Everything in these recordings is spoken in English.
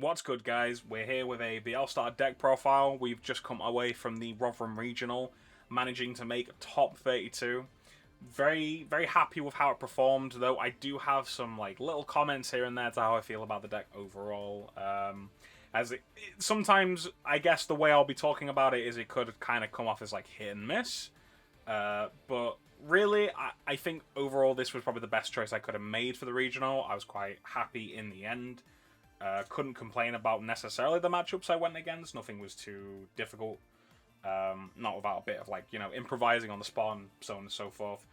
What's good, guys? We're here with a BL-Star deck profile. We've just come away from the Rotherham Regional, managing to make top 32. Very happy with how it performed, though I do have some little comments here and there to how I feel about the deck overall. Sometimes, I guess the way I'll be talking about it is it could kind of come off as hit and miss. But really, I think overall this was probably the best choice I could have made for the regional. I was quite happy in the end. Couldn't complain about necessarily the matchups I went against. Nothing was too difficult. Not without a bit of improvising on the spot and so on and so forth.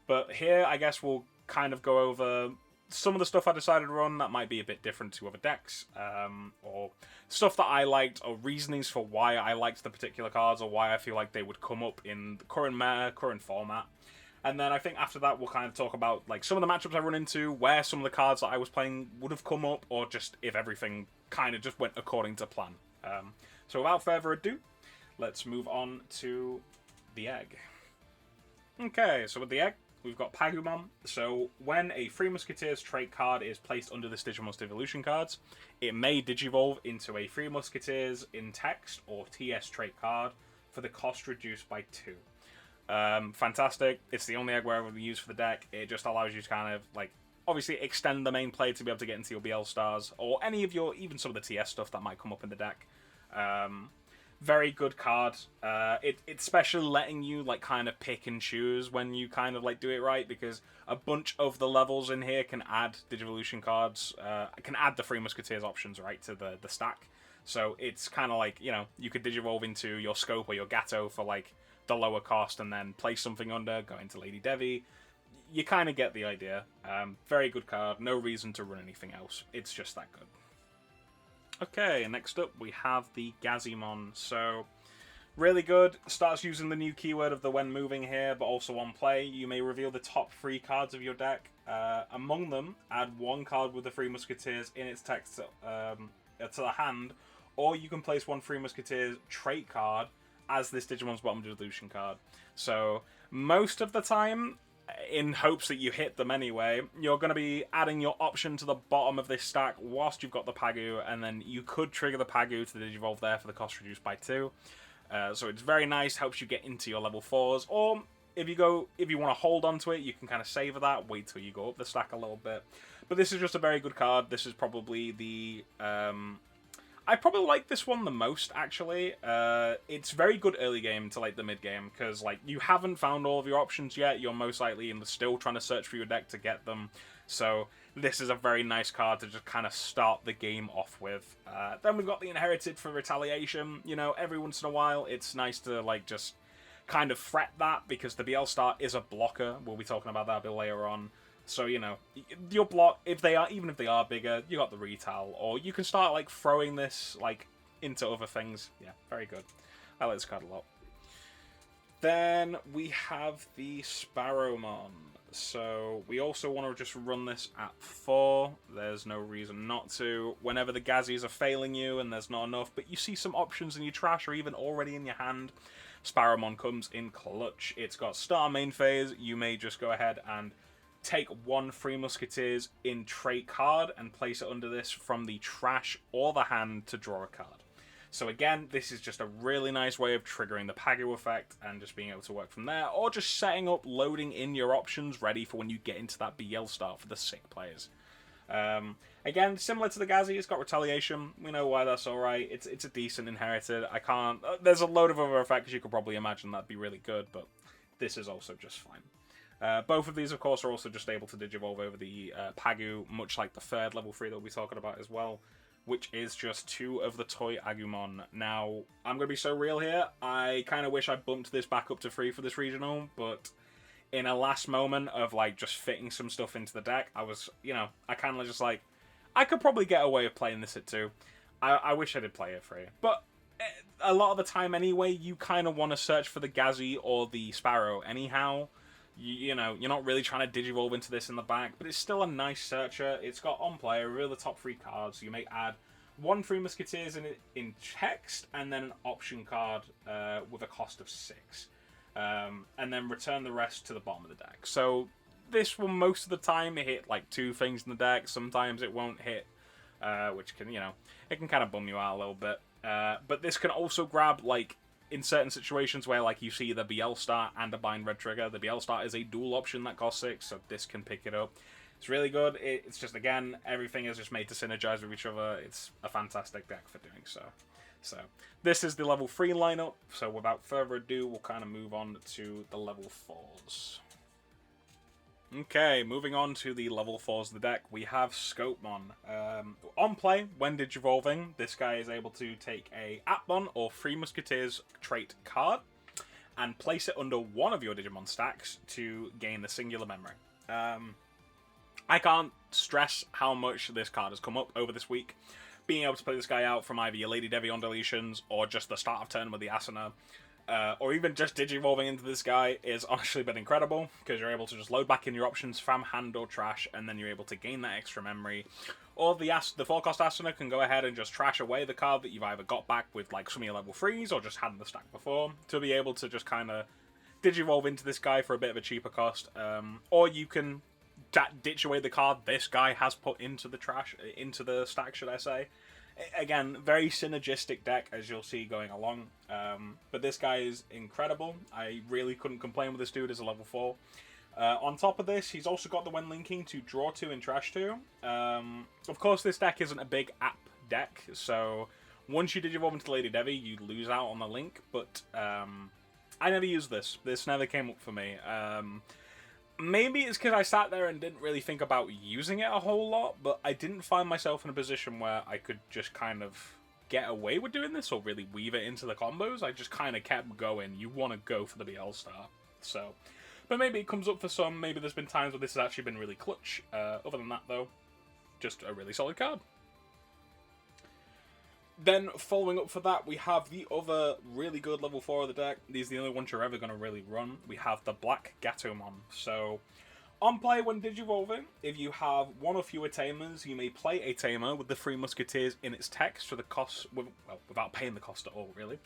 But here, I guess we'll kind of go over some of the stuff I decided to run that might be a bit different to other decks, or stuff that I liked, or reasonings for why I liked the particular cards, or why I feel like they would come up in the current meta, current format. And then I think after that we'll kind of talk about some of the matchups I run into, where some of the cards that I was playing would have come up, or just if everything kind of just went according to plan. So without further ado, let's move on to the egg. Okay, so with the egg, we've got Pagumon. So when a Three Musketeers trait card is placed under this Digimon's Evolution cards, it may digivolve into a Three Musketeers in text or TS trait card for the cost reduced by 2. Fantastic. It's the only egg we're ever going to use for the deck. It just allows you to kind of obviously extend the main play to be able to get into your BL stars or any of your, even some of the TS stuff that might come up in the deck. Very good card. It's especially letting you kind of pick and choose when you kind of do it right, because a bunch of the levels in here can add Digivolution cards, can add the Three Musketeers options right to the stack. So it's kind of you could Digivolve into your Scope or your Gato for the lower cost and then place something under, go into Lady Devi. You kind of get the idea. Very good card. No reason to run anything else. It's just that good. Okay, next up we have the DIGIMON. So, really good. Starts using the new keyword of the when moving here, but also on play. You may reveal the top 3 cards of your deck. Among them, add 1 card with the Three Musketeers in its text to the hand, or you can place 1 Three Musketeers trait card as this Digimon's bottom Dilution card. So, most of the time, in hopes that you hit them anyway, you're going to be adding your option to the bottom of this stack whilst you've got the Pagu, and then you could trigger the Pagu to the Digivolve there for the cost reduced by 2. So it's very nice, helps you get into your level 4s, or if you want to hold on to it, you can kind of savor that, wait till you go up the stack a little bit. But this is just a very good card. This is probably the... I probably like this one the most, actually. It's very good early game to the mid game, because you haven't found all of your options yet. You're most likely still trying to search for your deck to get them. So this is a very nice card to just kind of start the game off with. Then we've got the Inherited for Retaliation. You know, every once in a while, it's nice to just kind of fret that, because the BL Star is a blocker. We'll be talking about that a bit later on. So, you know, your block, even if they are bigger, you got the Retail, or you can start throwing this into other things. Yeah, very good. I like this card a lot. Then we have the Sparrowmon. So we also want to just run this at 4. There's no reason not to. Whenever the Gazzies are failing you and there's not enough, but you see some options in your trash or even already in your hand, Sparrowmon comes in clutch. It's got Star main phase. You may just go ahead and take 1 Three Musketeers in trait card and place it under this from the trash or the hand to draw a card. So again, this is just a really nice way of triggering the Pagu effect and just being able to work from there, or just setting up, loading in your options ready for when you get into that BL start for the sick players. Again, similar to the Gazzy, it's got Retaliation. We know why that's alright. It's a decent Inherited. There's a load of other effects you could probably imagine that'd be really good, but this is also just fine. Both of these, of course, are also just able to Digivolve over the Pagu, much like the 3rd level 3 that we'll be talking about as well, which is just 2 of the Toy Agumon. Now, I'm going to be so real here, I kind of wish I bumped this back up to 3 for this regional, but in a last moment of just fitting some stuff into the deck, I was, I kind of just I could probably get away with playing this at 2. I wish I did play it 3. But a lot of the time anyway, you kind of want to search for the Gazzy or the Sparrow anyhow. You know, you're not really trying to Digivolve into this in the back, but it's still a nice searcher. It's got on play, reveal the top 3 cards. You may add 1 Three Musketeers in text, and then an option card with a cost of 6. And then return the rest to the bottom of the deck. So this will most of the time hit 2 things in the deck. Sometimes it won't hit which can, it can kind of bum you out a little bit. But this can also grab, like, in certain situations where, like, you see the BL Star and a Bind Red Trigger. The BL Star is a dual option that costs 6, so this can pick it up. It's really good. It's just, again, everything is just made to synergize with each other. It's a fantastic deck for doing so. So, this is the level 3 lineup. So, without further ado, we'll kind of move on to the level 4s. Okay, moving on to the level 4s of the deck, we have Scopemon. On play, when Digivolving, this guy is able to take a Atmon or Three Musketeers trait card and place it under one of your Digimon stacks to gain the singular memory. I can't stress how much this card has come up over this week. Being able to play this guy out from either your Lady Devi on deletions or just the start of turn with the Asuna, or even just Digivolving into this guy is honestly been incredible, because you're able to just load back in your options from hand or trash, and then you're able to gain that extra memory. Or the 4-cost Asuna can go ahead and just trash away the card that you've either got back with like some of your level 3s or just had in the stack before, to be able to just kind of Digivolve into this guy for a bit of a cheaper cost. Or you can ditch away the card this guy has put into the stack, should I say. Again, very synergistic deck, as you'll see going along. But this guy is incredible. I really couldn't complain with this dude as a level 4. On top of this, he's also got the when linking to draw 2 and trash 2. Of course, this deck isn't a big app deck, so once you Digivolve into Lady Devi, you lose out on the link, but I never used this. This never came up for me. Maybe it's because I sat there and didn't really think about using it a whole lot, but I didn't find myself in a position where I could just kind of get away with doing this or really weave it into the combos. I just kind of kept going. You want to go for the BL Star. So, but maybe it comes up for some. Maybe there's been times where this has actually been really clutch. Other than that, though, just a really solid card. Then, following up for that, we have the other really good level 4 of the deck. These are the only ones you're ever going to really run. We have the Black Gatomon. So, on play when Digivolving, if you have one or fewer Tamers, you may play a Tamer with the Three Musketeers in its text for the cost, without paying the cost at all, really.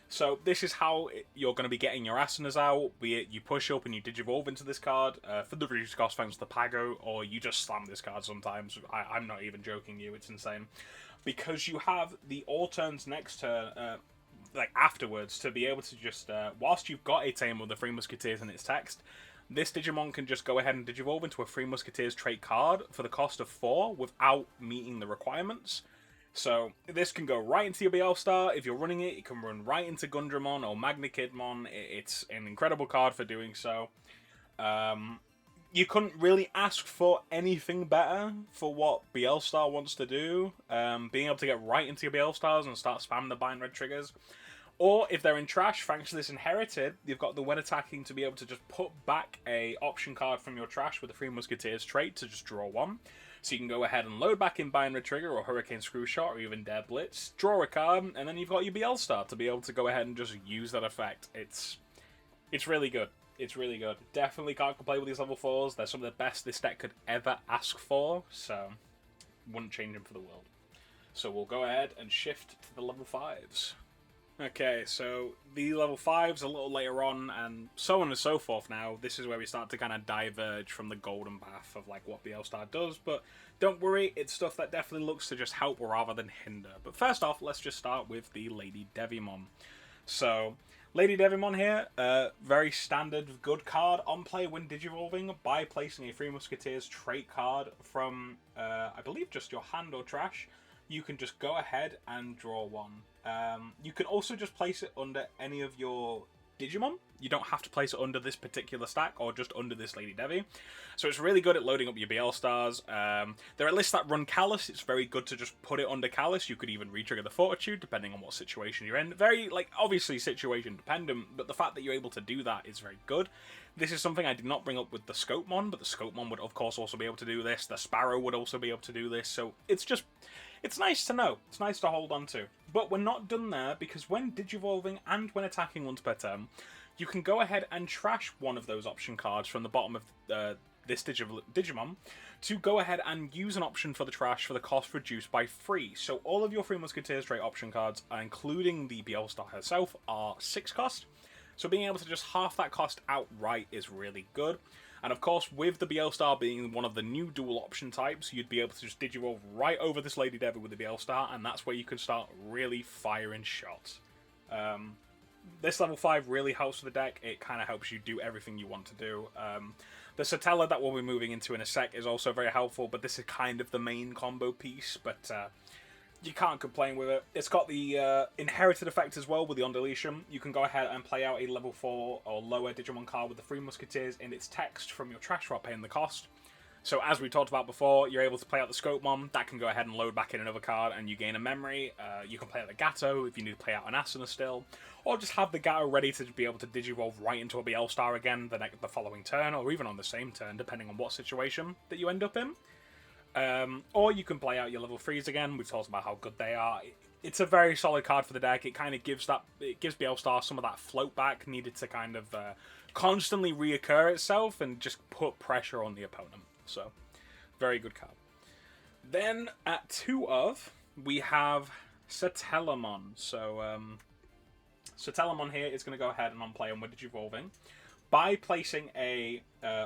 So, this is how you're going to be getting your Asunas out, be it you push up and you Digivolve into this card for the reduced cost thanks to the Pago, or you just slam this card sometimes. I'm not even joking you, it's insane. Because you have the all turns next turn, like afterwards, to be able to just, whilst you've got a Tamer with the Three Musketeers in its text, this Digimon can just go ahead and Digivolve into a Three Musketeers trait card for the cost of 4 without meeting the requirements. So this can go right into your BL Star. If you're running it, it can run right into Gundramon or Magnikidmon. It's an incredible card for doing so. You couldn't really ask for anything better for what BL Star wants to do. Being able to get right into your BL Stars and start spamming the Bind Red triggers. Or if they're in trash, thanks to this Inherited, you've got the when attacking to be able to just put back a option card from your trash with the Three Musketeers trait to just draw 1. So you can go ahead and load back in Bind Red Trigger or Hurricane Screw Shot or even Dare Blitz, draw a card, and then you've got your BL Star to be able to go ahead and just use that effect. It's really good. It's really good. Definitely can't complain with these level 4s. They're some of the best this deck could ever ask for, so wouldn't change them for the world. So we'll go ahead and shift to the level 5s. Okay, so the level 5s a little later on, and so on and so forth now. This is where we start to kind of diverge from the golden path of like what BL Star does, but don't worry, it's stuff that definitely looks to just help rather than hinder. But first off, let's just start with the Lady Devimon. So, Lady Devimon here, very standard good card on play when Digivolving by placing a Three Musketeers trait card from, I believe, just your hand or trash. You can just go ahead and draw 1. You can also just place it under any of your Digimon. You don't have to place it under this particular stack or just under this Lady Devi. So it's really good at loading up your BL Stars. There are lists that run Callus. It's very good to just put it under Callus. You could even re-trigger the Fortitude depending on what situation you're in. Very, like, obviously situation dependent, but the fact that you're able to do that is very good. This is something I did not bring up with the Scopemon, but the Scopemon would of course also be able to do this. The Sparrow would also be able to do this. So it's nice to know. It's nice to hold on to. But we're not done there, because when Digivolving and when attacking once per turn, you can go ahead and trash one of those option cards from the bottom of this Digimon to go ahead and use an option for the trash for the cost reduced by 3. So all of your Three Musketeers trait option cards, including the BL Star herself, are 6 cost. So being able to just half that cost outright is really good. And of course, with the BL Star being one of the new dual option types, you'd be able to just Digivolve right over this Lady Devi with the BL Star, and that's where you can start really firing shots. This level 5 really helps with the deck. It kind of helps you do everything you want to do. The Satella that we'll be moving into in a sec is also very helpful, but this is kind of the main combo piece, but you can't complain with it. It's got the inherited effect as well with the On Deletion. You can go ahead and play out a level 4 or lower Digimon card with the 3 Musketeers in its text from your trash drop, paying the cost. So as we talked about before, you're able to play out the Scopemon. That can go ahead and load back in another card and you gain a memory. You can play out the Gato if you need to play out an Asuna still. Or just have the Gato ready to be able to Digivolve right into a BL Star again the following turn, or even on the same turn, depending on what situation that you end up in. Or you can play out your level 3s again. We've talked about how good they are. It's a very solid card for the deck. It kind of gives BL Star some of that float back needed to kind of constantly reoccur itself and just put pressure on the opponent. So, very good card. Then, at 2 of, we have Satellamon. So, Satellamon here is going to go ahead and on-play on with Digivolving. By placing a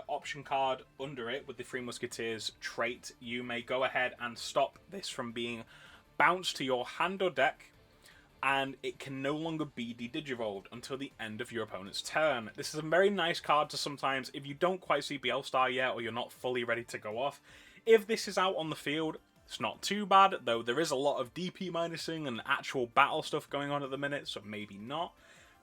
option card under it with the 3 Musketeers trait, you may go ahead and stop this from being bounced to your hand or deck, and it can no longer be de-Digivolved until the end of your opponent's turn. This is a very nice card to sometimes, if you don't quite see BL Star yet, or you're not fully ready to go off, if this is out on the field, it's not too bad, though there is a lot of DP minusing and actual battle stuff going on at the minute, so maybe not.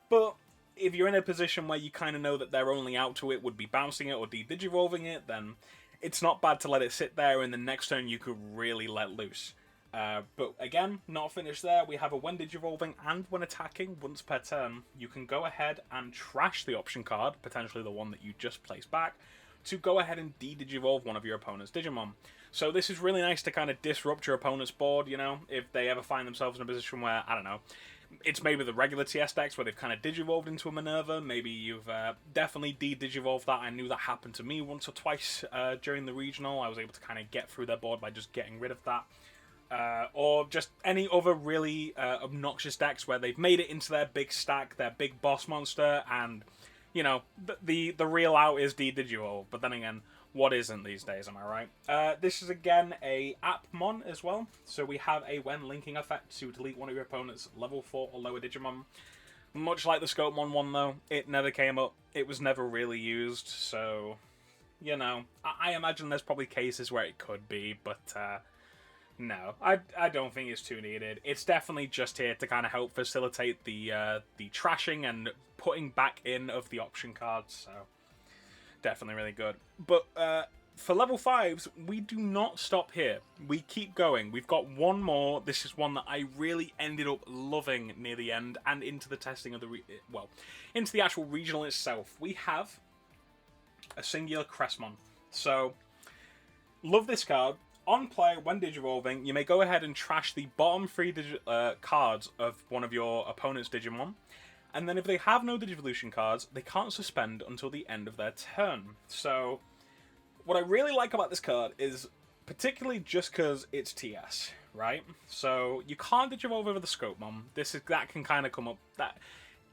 But if you're in a position where you kind of know that they're only out to it would be bouncing it or de-Digivolving it, then it's not bad to let it sit there, and the next turn you could really let loose. But again, not finished there. We have a when Digivolving and when attacking once per turn, you can go ahead and trash the option card, potentially the one that you just placed back, to go ahead and de-Digivolve one of your opponent's Digimon. So this is really nice to kind of disrupt your opponent's board, you know, if they ever find themselves in a position where, I don't know, it's maybe the regular TS decks where they've kind of Digivolved into a Minerva. Maybe you've definitely de-Digivolved that. I knew that happened to me once or twice during the regional. I was able to kind of get through their board by just getting rid of that. Or just any other really obnoxious decks where they've made it into their big stack, their big boss monster, and, you know, the real out is de-Digivolve. But then again, what isn't these days, am I right? This is again a Appmon as well. So we have a when linking effect to delete one of your opponent's level 4 or lower Digimon. Much like the Scopemon one though, it never came up. It was never really used, so, you know, I imagine there's probably cases where it could be, but no, I don't think it's too needed. It's definitely just here to kind of help facilitate the trashing and putting back in of the option cards, so definitely really good. But for level 5s, we do not stop here. We keep going. We've got one more. This is one that I really ended up loving near the end and into the testing of the into the actual regional itself. We have a singular Crestmon. So, love this card. On play, when Digivolving, you may go ahead and trash the bottom 3 cards of one of your opponent's Digimon. And then if they have no Digivolution cards, they can't suspend until the end of their turn. So, what I really like about this card is, particularly just because it's TS, right? So, you can't Digivolve over the Scopemon. That can kind of come up.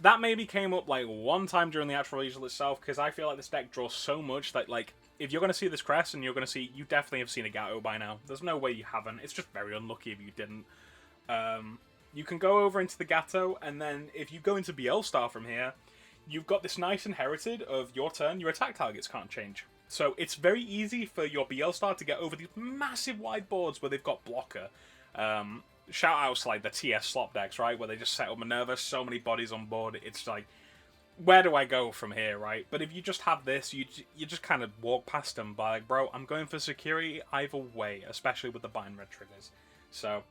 That maybe came up like one time during the actual regional itself, because I feel like this deck draws so much that, like, if you're going to see this crest and you're going to see, you definitely have seen a Gato by now. There's no way you haven't. It's just very unlucky if you didn't. You can go over into the Gato, and then if you go into BL Star from here, you've got this nice inherited of your turn, your attack targets can't change. So it's very easy for your BL Star to get over these massive wide boards where they've got blocker. Shout outs like the TS slop decks, right? Where they just set up Minerva, so many bodies on board. It's like, where do I go from here, right? But if you just have this, you just kind of walk past them by like, bro, I'm going for security either way, especially with the bind red triggers. So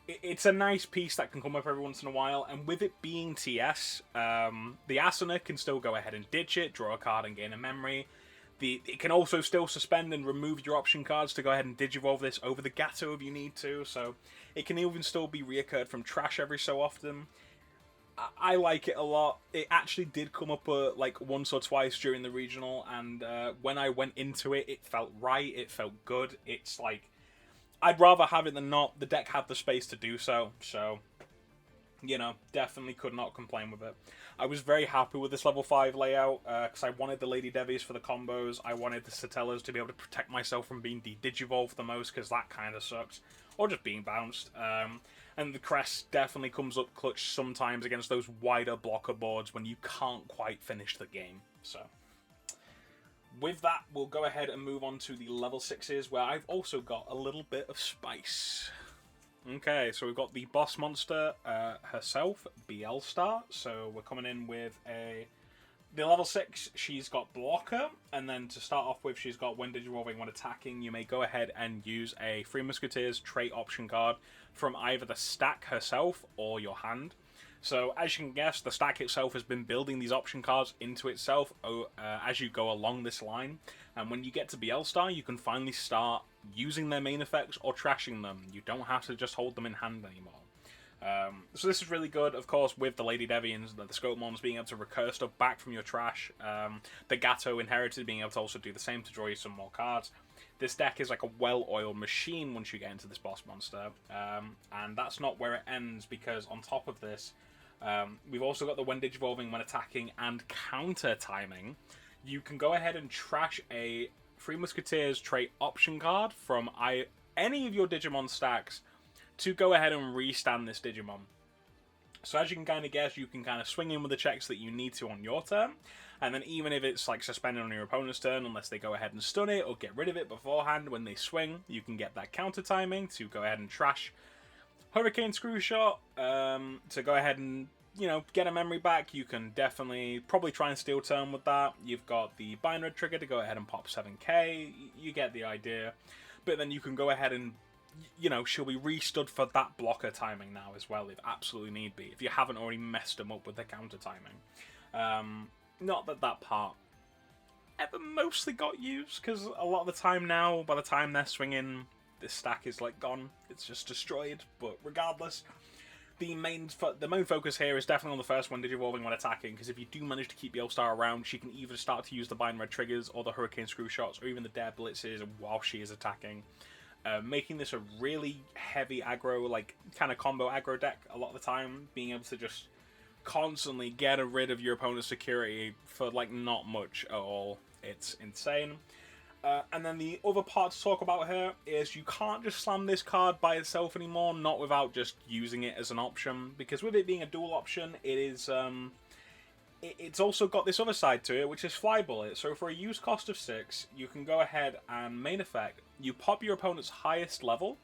it's a nice piece that can come up every once in a while, and with it being TS, the Asuna can still go ahead and ditch it, draw a card and gain a memory. It can also still suspend and remove your option cards to go ahead and Digivolve this over the Gato if you need to, so it can even still be reoccurred from trash every so often. I like it a lot. It actually did come up like once or twice during the regional, and when I went into it, it felt right, it felt good. It's like, I'd rather have it than not. The deck had the space to do so, You know, definitely could not complain with it. I was very happy with this level 5 layout, because I wanted the Lady Devies for the combos, I wanted the Satellas to be able to protect myself from being de-digivolved the most, because that kind of sucks, or just being bounced. And the Crest definitely comes up clutch sometimes against those wider blocker boards when you can't quite finish the game. So, with that, we'll go ahead and move on to the level 6s, where I've also got a little bit of spice. Okay, so we've got the boss monster herself, BL Star. So we're coming in with the level 6, she's got Blocker, and then to start off with, she's got when digivolving, when attacking, you may go ahead and use a Three Musketeers trait option card from either the stack herself or your hand. So as you can guess, the stack itself has been building these option cards into itself as you go along this line. And when you get to BL Star, you can finally start using their main effects or trashing them. You don't have to just hold them in hand anymore. So this is really good, of course, with the Lady Devians, the Scopemons being able to recur stuff back from your trash. The Gato Inherited being able to also do the same to draw you some more cards. This deck is like a well-oiled machine once you get into this boss monster. And that's not where it ends, because on top of this, we've also got the when digivolving, when attacking, and counter timing. You can go ahead and trash a Three Musketeers trait option card from any of your Digimon stacks to go ahead and restand this Digimon. So as you can kind of guess, you can kind of swing in with the checks that you need to on your turn, and then even if it's like suspended on your opponent's turn, unless they go ahead and stun it or get rid of it beforehand, when they swing, you can get that counter timing to go ahead and trash Hurricane Screw Shot to go ahead and, you know, get a memory back. You can definitely probably try and steal turn with that. You've got the Bind Red trigger to go ahead and pop 7k. You get the idea. But then you can go ahead and, you know, she'll be restood for that blocker timing now as well, if absolutely need be, if you haven't already messed them up with the counter timing. Not that that part ever mostly got used, because a lot of the time now, by the time they're swinging, this stack is like gone. It's just destroyed. But regardless, the main focus here is definitely on the first one, digivolving when attacking, because if you do manage to keep Yellstar around, she can either start to use the Bind Red triggers or the Hurricane Screw Shots or even the Dare Blitzes while she is attacking, making this a really heavy aggro, like kind of combo aggro deck a lot of the time, being able to just constantly get rid of your opponent's security for like not much at all. It's insane. And then the other part to talk about here is you can't just slam this card by itself anymore, not without just using it as an option, because with it being a dual option, it is it's also got this other side to it, which is Fly Bullet. So for a use cost of 6, you can go ahead and main effect, you pop your opponent's highest level,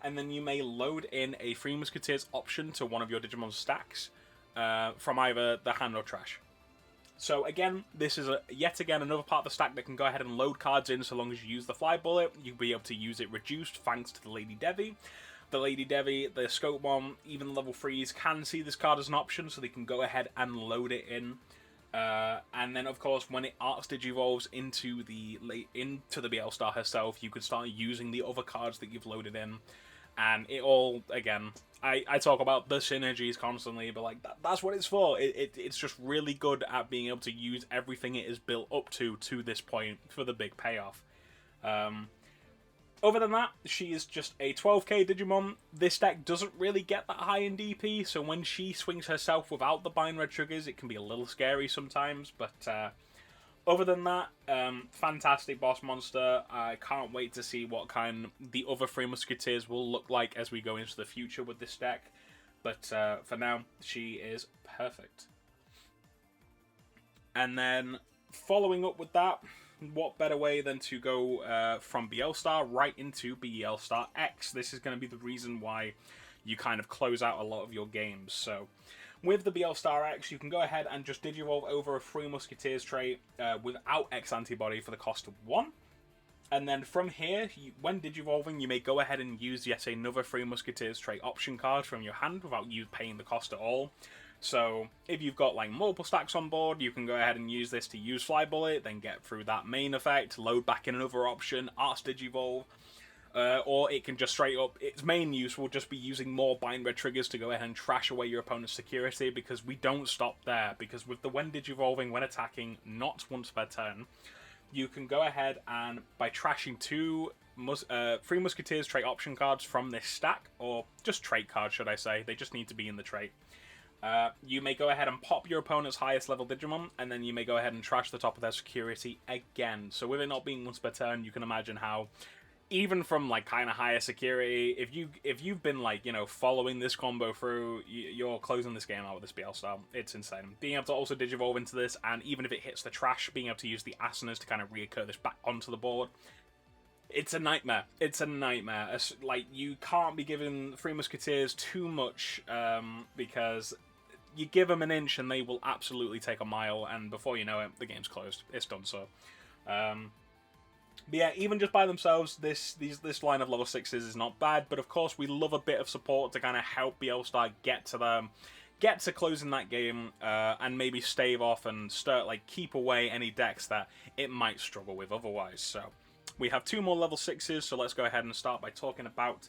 and then you may load in a Three Musketeers option to one of your Digimon stacks from either the hand or trash. So again, this is yet again another part of the stack that can go ahead and load cards in so long as you use the Fly Bullet. You'll be able to use it reduced thanks to the Lady Devi. The Lady Devi, the Scopemon, even the level 3s can see this card as an option, so they can go ahead and load it in. And then of course, when it Arts Digivolves into the BL Star herself, you can start using the other cards that you've loaded in. And it all, again, I talk about the synergies constantly, but like that's what it's for. It's just really good at being able to use everything it is built up to this point for the big payoff. Other than that, she is just a 12k Digimon. This deck doesn't really get that high in DP, so when she swings herself without the Bind Red triggers, it can be a little scary sometimes, but other than that, fantastic boss monster. I can't wait to see what kind the other Three Musketeers will look like as we go into the future with this deck. But for now, she is perfect. And then, following up with that, what better way than to go from BL Star right into BL Star X. This is going to be the reason why you kind of close out a lot of your games. So, with the BL Star X, you can go ahead and just digivolve over a Three Musketeers trait without X antibody for the cost of 1. And then from here, when digivolving, you may go ahead and use yet another Three Musketeers trait option card from your hand without you paying the cost at all. So if you've got like multiple stacks on board, you can go ahead and use this to use Fly Bullet, then get through that main effect, load back in another option, Arts Digivolve. Or it can just straight up, its main use will just be using more Bind Red triggers to go ahead and trash away your opponent's security, because we don't stop there, because with the when digivolving, when attacking, not once per turn, you can go ahead and, by trashing 2 3 Musketeers trait option cards from this stack, or just trait cards, should I say. They just need to be in the trait. You may go ahead and pop your opponent's highest level Digimon, and then you may go ahead and trash the top of their security again. So with it not being once per turn, you can imagine how, even from like kind of higher security, if you've been like, you know, following this combo through, you're closing this game out with this BL Star. It's insane. Being able to also Digivolve into this, and even if it hits the trash, being able to use the Asanas to kind of reoccur this back onto the board. It's a nightmare. It's a nightmare. Like, you can't be giving 3 Musketeers too much, because you give them an inch and they will absolutely take a mile, and before you know it, the game's closed. It's done so. But yeah, even just by themselves, this line of level 6s is not bad, but of course we love a bit of support to kind of help BL Star get to closing that game, and maybe stave off and start, like, keep away any decks that it might struggle with otherwise. So we have 2 more level 6s, so let's go ahead and start by talking about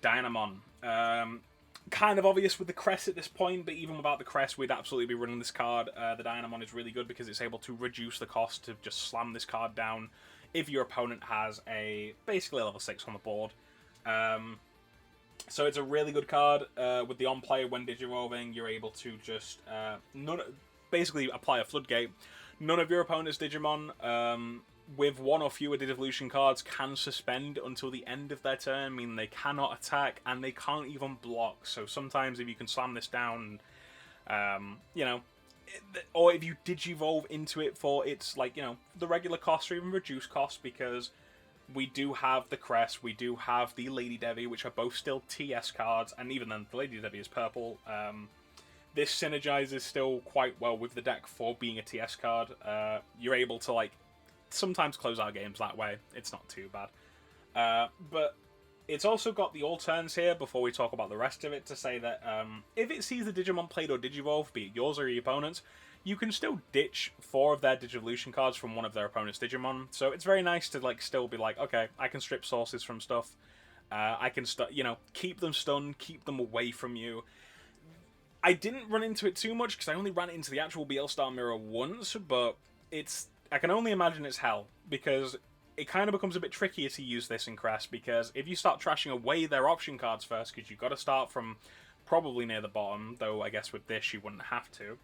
DIGIMON. Kind of obvious with the crest at this point, but even without the crest, we'd absolutely be running this card. The DIGIMON is really good because it's able to reduce the cost to just slam this card down if your opponent has basically a level 6 on the board. So it's a really good card. With the on-play, when Digivolving, you're able to just basically apply a floodgate. None of your opponent's Digimon, with 1 or fewer Digivolution cards, can suspend until the end of their turn, meaning they cannot attack, and they can't even block. So sometimes if you can slam this down, you know, or if you Digivolve into it for its, like, you know, the regular cost or even reduced cost, because we do have the crest, we do have the Lady Devi, which are both still TS cards, and even then the Lady Devi is purple. This synergizes still quite well with the deck for being a TS card. You're able to, like, sometimes close out games that way. It's not too bad. But it's also got the all turns here, before we talk about the rest of it, to say that if it sees the Digimon played or Digivolve, be it yours or your opponent's, you can still ditch 4 of their Digivolution cards from one of their opponent's Digimon. So it's very nice to, like, still be like, okay, I can strip sources from stuff. I can, you know, keep them stunned, keep them away from you. I didn't run into it too much, because I only ran into the actual BL Star mirror once, but I can only imagine it's hell, because it kind of becomes a bit trickier to use this in Crest, because if you start trashing away their option cards first, because you've got to start from probably near the bottom, though I guess with this you wouldn't have to,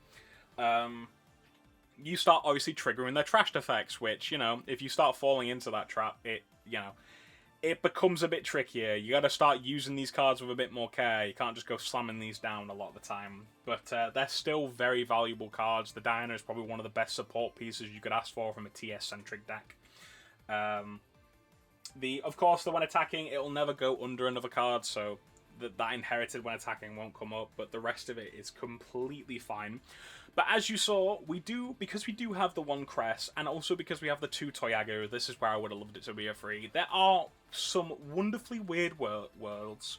you start obviously triggering their trashed effects, which, you know, if you start falling into that trap, it becomes a bit trickier. You got to start using these cards with a bit more care. You can't just go slamming these down a lot of the time. But they're still very valuable cards. The Dino is probably one of the best support pieces you could ask for from a TS-centric deck. Of course, when attacking, it'll never go under another card, so that inherited when attacking won't come up, but the rest of it is completely fine. But as you saw, because we do have the 1 crest, and also because we have the 2 Toyagu, this is where I would have loved it to be a 3, there are some wonderfully weird worlds,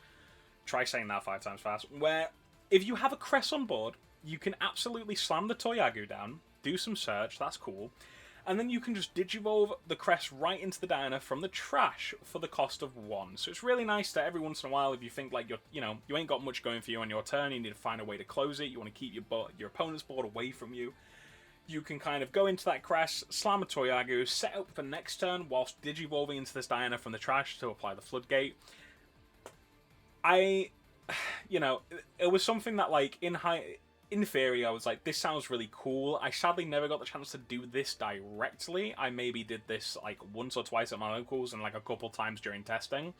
try saying that 5 times fast, where if you have a crest on board, you can absolutely slam the Toyagu down, do some search, that's cool, and then you can just Digivolve the crest right into the diner from the trash for the cost of 1. So it's really nice that every once in a while, if you think like you ain't got much going for you on your turn, you need to find a way to close it, you want to keep your opponent's board away from you, you can kind of go into that crest, slam a Toyagu, set up for next turn whilst Digivolving into this diner from the trash to apply the floodgate. It was something that, like, in theory, I was like, this sounds really cool. I sadly never got the chance to do this directly. I maybe did this, like, once or twice at my locals and, like, a couple times during testing.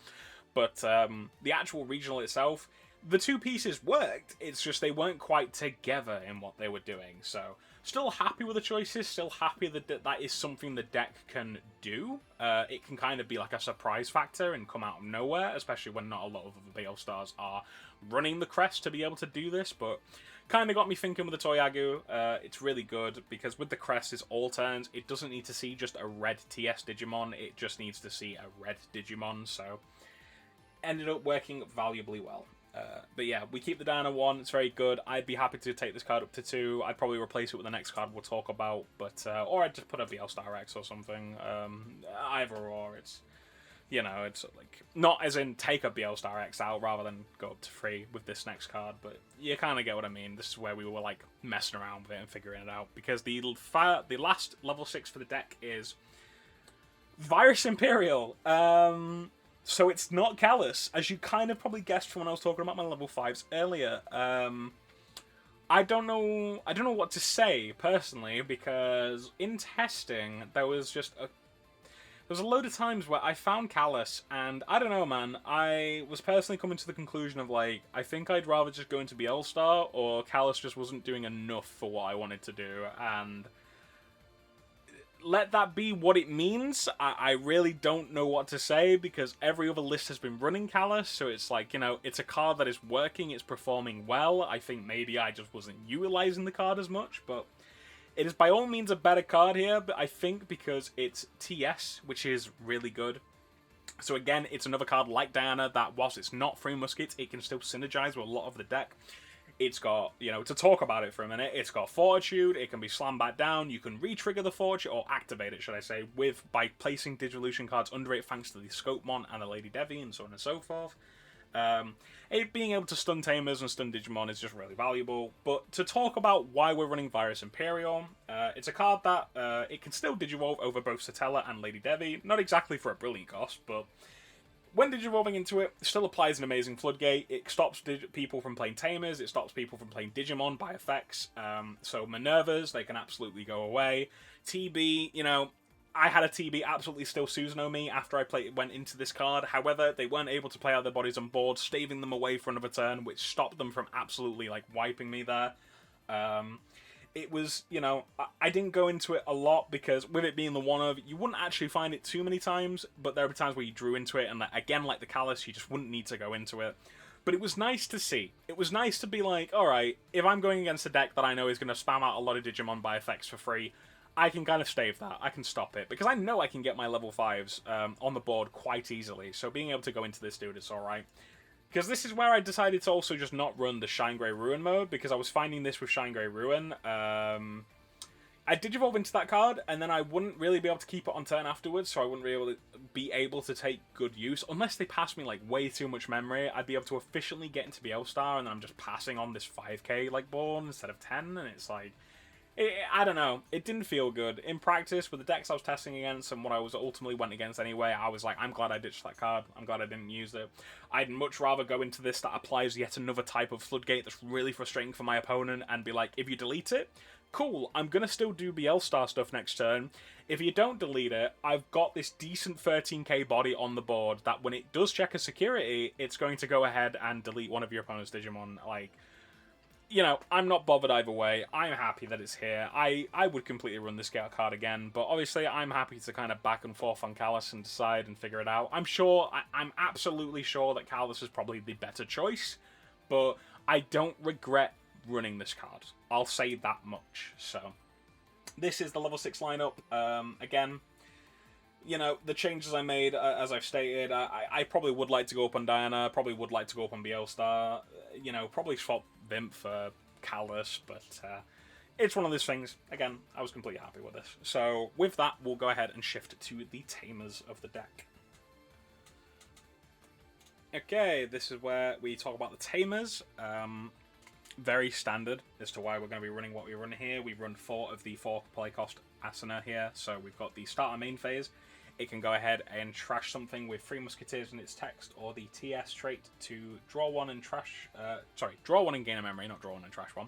But the actual regional itself, the 2 pieces worked. It's just they weren't quite together in what they were doing. So, still happy with the choices. Still happy that that is something the deck can do. It can kind of be like a surprise factor and come out of nowhere, especially when not a lot of the BL Stars are running the crest to be able to do this. But kind of got me thinking with the Toyagu. It's really good because with the crest, it's all turns. It doesn't need to see just a red TS Digimon. It just needs to see a red Digimon. So, ended up working valuably well. But yeah, we keep the Dino 1. It's very good. I'd be happy to take this card up to 2. I'd probably replace it with the next card we'll talk about. But or I'd just put a BL Star X or something. Either or. It's like, not as in take a BL Star X out rather than go up to 3 with this next card, but you kind of get what I mean. This is where we were, like, messing around with it and figuring it out, because the last level 6 for the deck is Virus Imperial. So it's not Callus, as you kind of probably guessed from when I was talking about my level 5s earlier. I don't know what to say personally, because in testing there was a load of times where I found Callus, and I don't know, man. I was personally coming to the conclusion of, like, I think I'd rather just go into BL-Star, or Callus just wasn't doing enough for what I wanted to do, and let that be what it means. I really don't know what to say, because every other list has been running Callus, so it's like, you know, it's a card that is working, it's performing well. I think maybe I just wasn't utilizing the card as much, but it is by all means a better card here, but I think because it's TS, which is really good. So again, it's another card like Diana that, whilst it's not Free Muskets, it can still synergize with a lot of the deck. It's got, you know, to talk about it for a minute, it's got Fortitude, it can be slammed back down, you can re-trigger the Fortitude, or activate it, should I say, by placing Digivolution cards under it thanks to the Scopemon and the Lady Devi, and so on and so forth. It being able to stun Tamers and stun Digimon is just really valuable. But to talk about why we're running Virus Imperial, it's a card that it can still Digivolve over both Satella and Lady Devi. Not exactly for a brilliant cost, but when Digivolving into it, it still applies an amazing floodgate. It stops people from playing Tamers, it stops people from playing Digimon by effects. So Minervas, they can absolutely go away. TB, you know, I had a TB absolutely still Susanoo me after I went into this card. However, they weren't able to play out their bodies on board, staving them away for another turn, which stopped them from absolutely, like, wiping me there. It was, you know, I didn't go into it a lot, because with it being the one of, you wouldn't actually find it too many times, but there were times where you drew into it, and again, like the Callus, you just wouldn't need to go into it. But it was nice to see. It was nice to be like, alright, if I'm going against a deck that I know is going to spam out a lot of Digimon by effects for free, I can kind of stave that. I can stop it. Because I know I can get my level 5s on the board quite easily. So being able to go into this dude is alright. Because this is where I decided to also just not run the Shine Grey Ruin mode. Because I was finding this with Shine Grey Ruin. I Digivolve into that card, and then I wouldn't really be able to keep it on turn afterwards. So I wouldn't be able to take good use. Unless they pass me like way too much memory. I'd be able to efficiently get into BL-Star, and then I'm just passing on this 5k like board instead of 10. And it's like, I don't know. It didn't feel good. In practice, with the decks I was testing against and what I was ultimately went against anyway, I was like, I'm glad I ditched that card. I'm glad I didn't use it. I'd much rather go into this that applies yet another type of floodgate that's really frustrating for my opponent and be like, if you delete it, cool, I'm going to still do BL-Star stuff next turn. If you don't delete it, I've got this decent 13k body on the board that when it does check a security, it's going to go ahead and delete one of your opponent's Digimon, like... You know, I'm not bothered either way. I'm happy that it's here. I would completely run this card again, but obviously I'm happy to kind of back and forth on Callus and decide and figure it out. I'm absolutely sure that Callus is probably the better choice, but I don't regret running this card. I'll say that much. So, this is the level 6 lineup. Again, you know, the changes I made, as I've stated, I probably would like to go up on Diana, probably would like to go up on BL-Star, you know, probably swap Vimp for Callus, but it's one of those things. Again, I was completely happy with this. So, with that, we'll go ahead and shift to the Tamers of the deck. Okay, this is where we talk about the Tamers. Very standard as to why we're going to be running what we run here. We run 4 of the 4 play cost Asana here, so we've got the starter main phase. It can go ahead and trash something with 3 Musketeers in its text, or the TS trait to draw 1 and trash... draw 1 and gain a memory, not draw 1 and trash 1.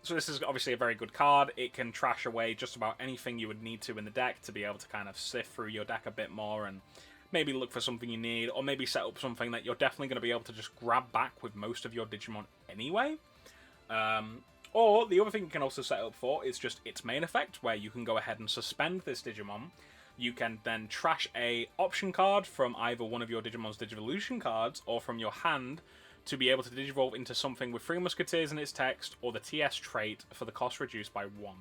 So this is obviously a very good card. It can trash away just about anything you would need to in the deck to be able to kind of sift through your deck a bit more and maybe look for something you need, or maybe set up something that you're definitely going to be able to just grab back with most of your Digimon anyway. Or the other thing you can also set up for is just its main effect, where you can go ahead and suspend this Digimon. You can then trash a option card from either one of your Digimon's Digivolution cards or from your hand to be able to Digivolve into something with 3 Musketeers in its text or the TS trait for the cost reduced by 1.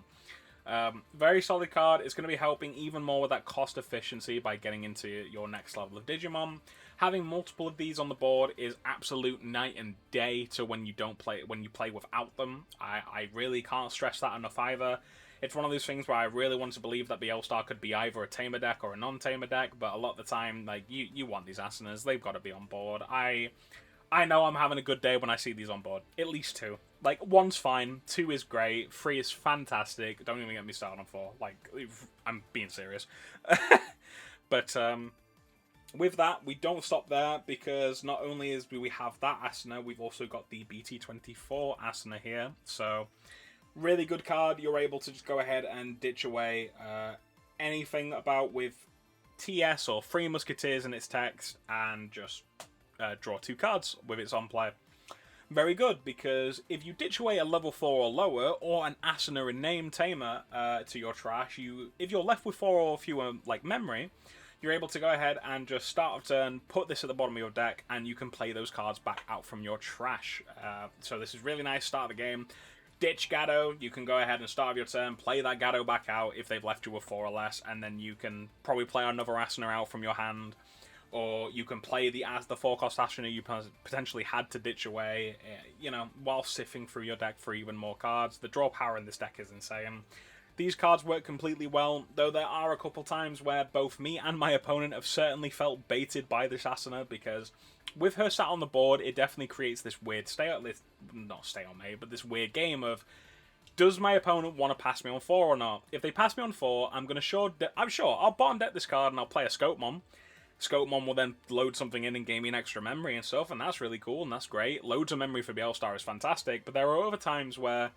Very solid card. It's going to be helping even more with that cost efficiency by getting into your next level of Digimon. Having multiple of these on the board is absolute night and day to when you play without them. I really can't stress that enough either. It's one of those things where I really want to believe that BL-Star could be either a Tamer deck or a non-Tamer deck, but a lot of the time, like, you want these Asanas. They've got to be on board. I I know I'm having a good day when I see these on board. At least 2. Like, 1's fine, 2 is great, 3 is fantastic. Don't even get me started on 4. Like, I'm being serious. But, with that, we don't stop there, because not only do we have that Asuna, we've also got the BT24 Asuna here. So, really good card. You're able to just go ahead and ditch away anything about with TS or 3 Musketeers in its text, and just draw 2 cards with its on play. Very good, because if you ditch away a level 4 or lower, or an Asuna in name Tamer to your trash, if you're left with 4 or fewer like memory, you're able to go ahead and just start of turn, put this at the bottom of your deck, and you can play those cards back out from your trash. So this is really nice, start of the game. Ditch Gado, you can go ahead and start of your turn, play that Gado back out if they've left you with 4 or less, and then you can probably play another Asuna out from your hand. Or you can play the 4-cost Asuna you potentially had to ditch away, you know, while sifting through your deck for even more cards. The draw power in this deck is insane. These cards work completely well, though there are a couple times where both me and my opponent have certainly felt baited by this Asuna, because with her sat on the board, it definitely creates this weird but this weird game of, does my opponent want to pass me on 4 or not? If they pass me on 4, I'm sure I'll bottom deck this card and I'll play a Scopemon. Scopemon will then load something in and gain me an extra memory and stuff, and that's really cool and that's great. Loads of memory for Bielstar is fantastic, but there are other times where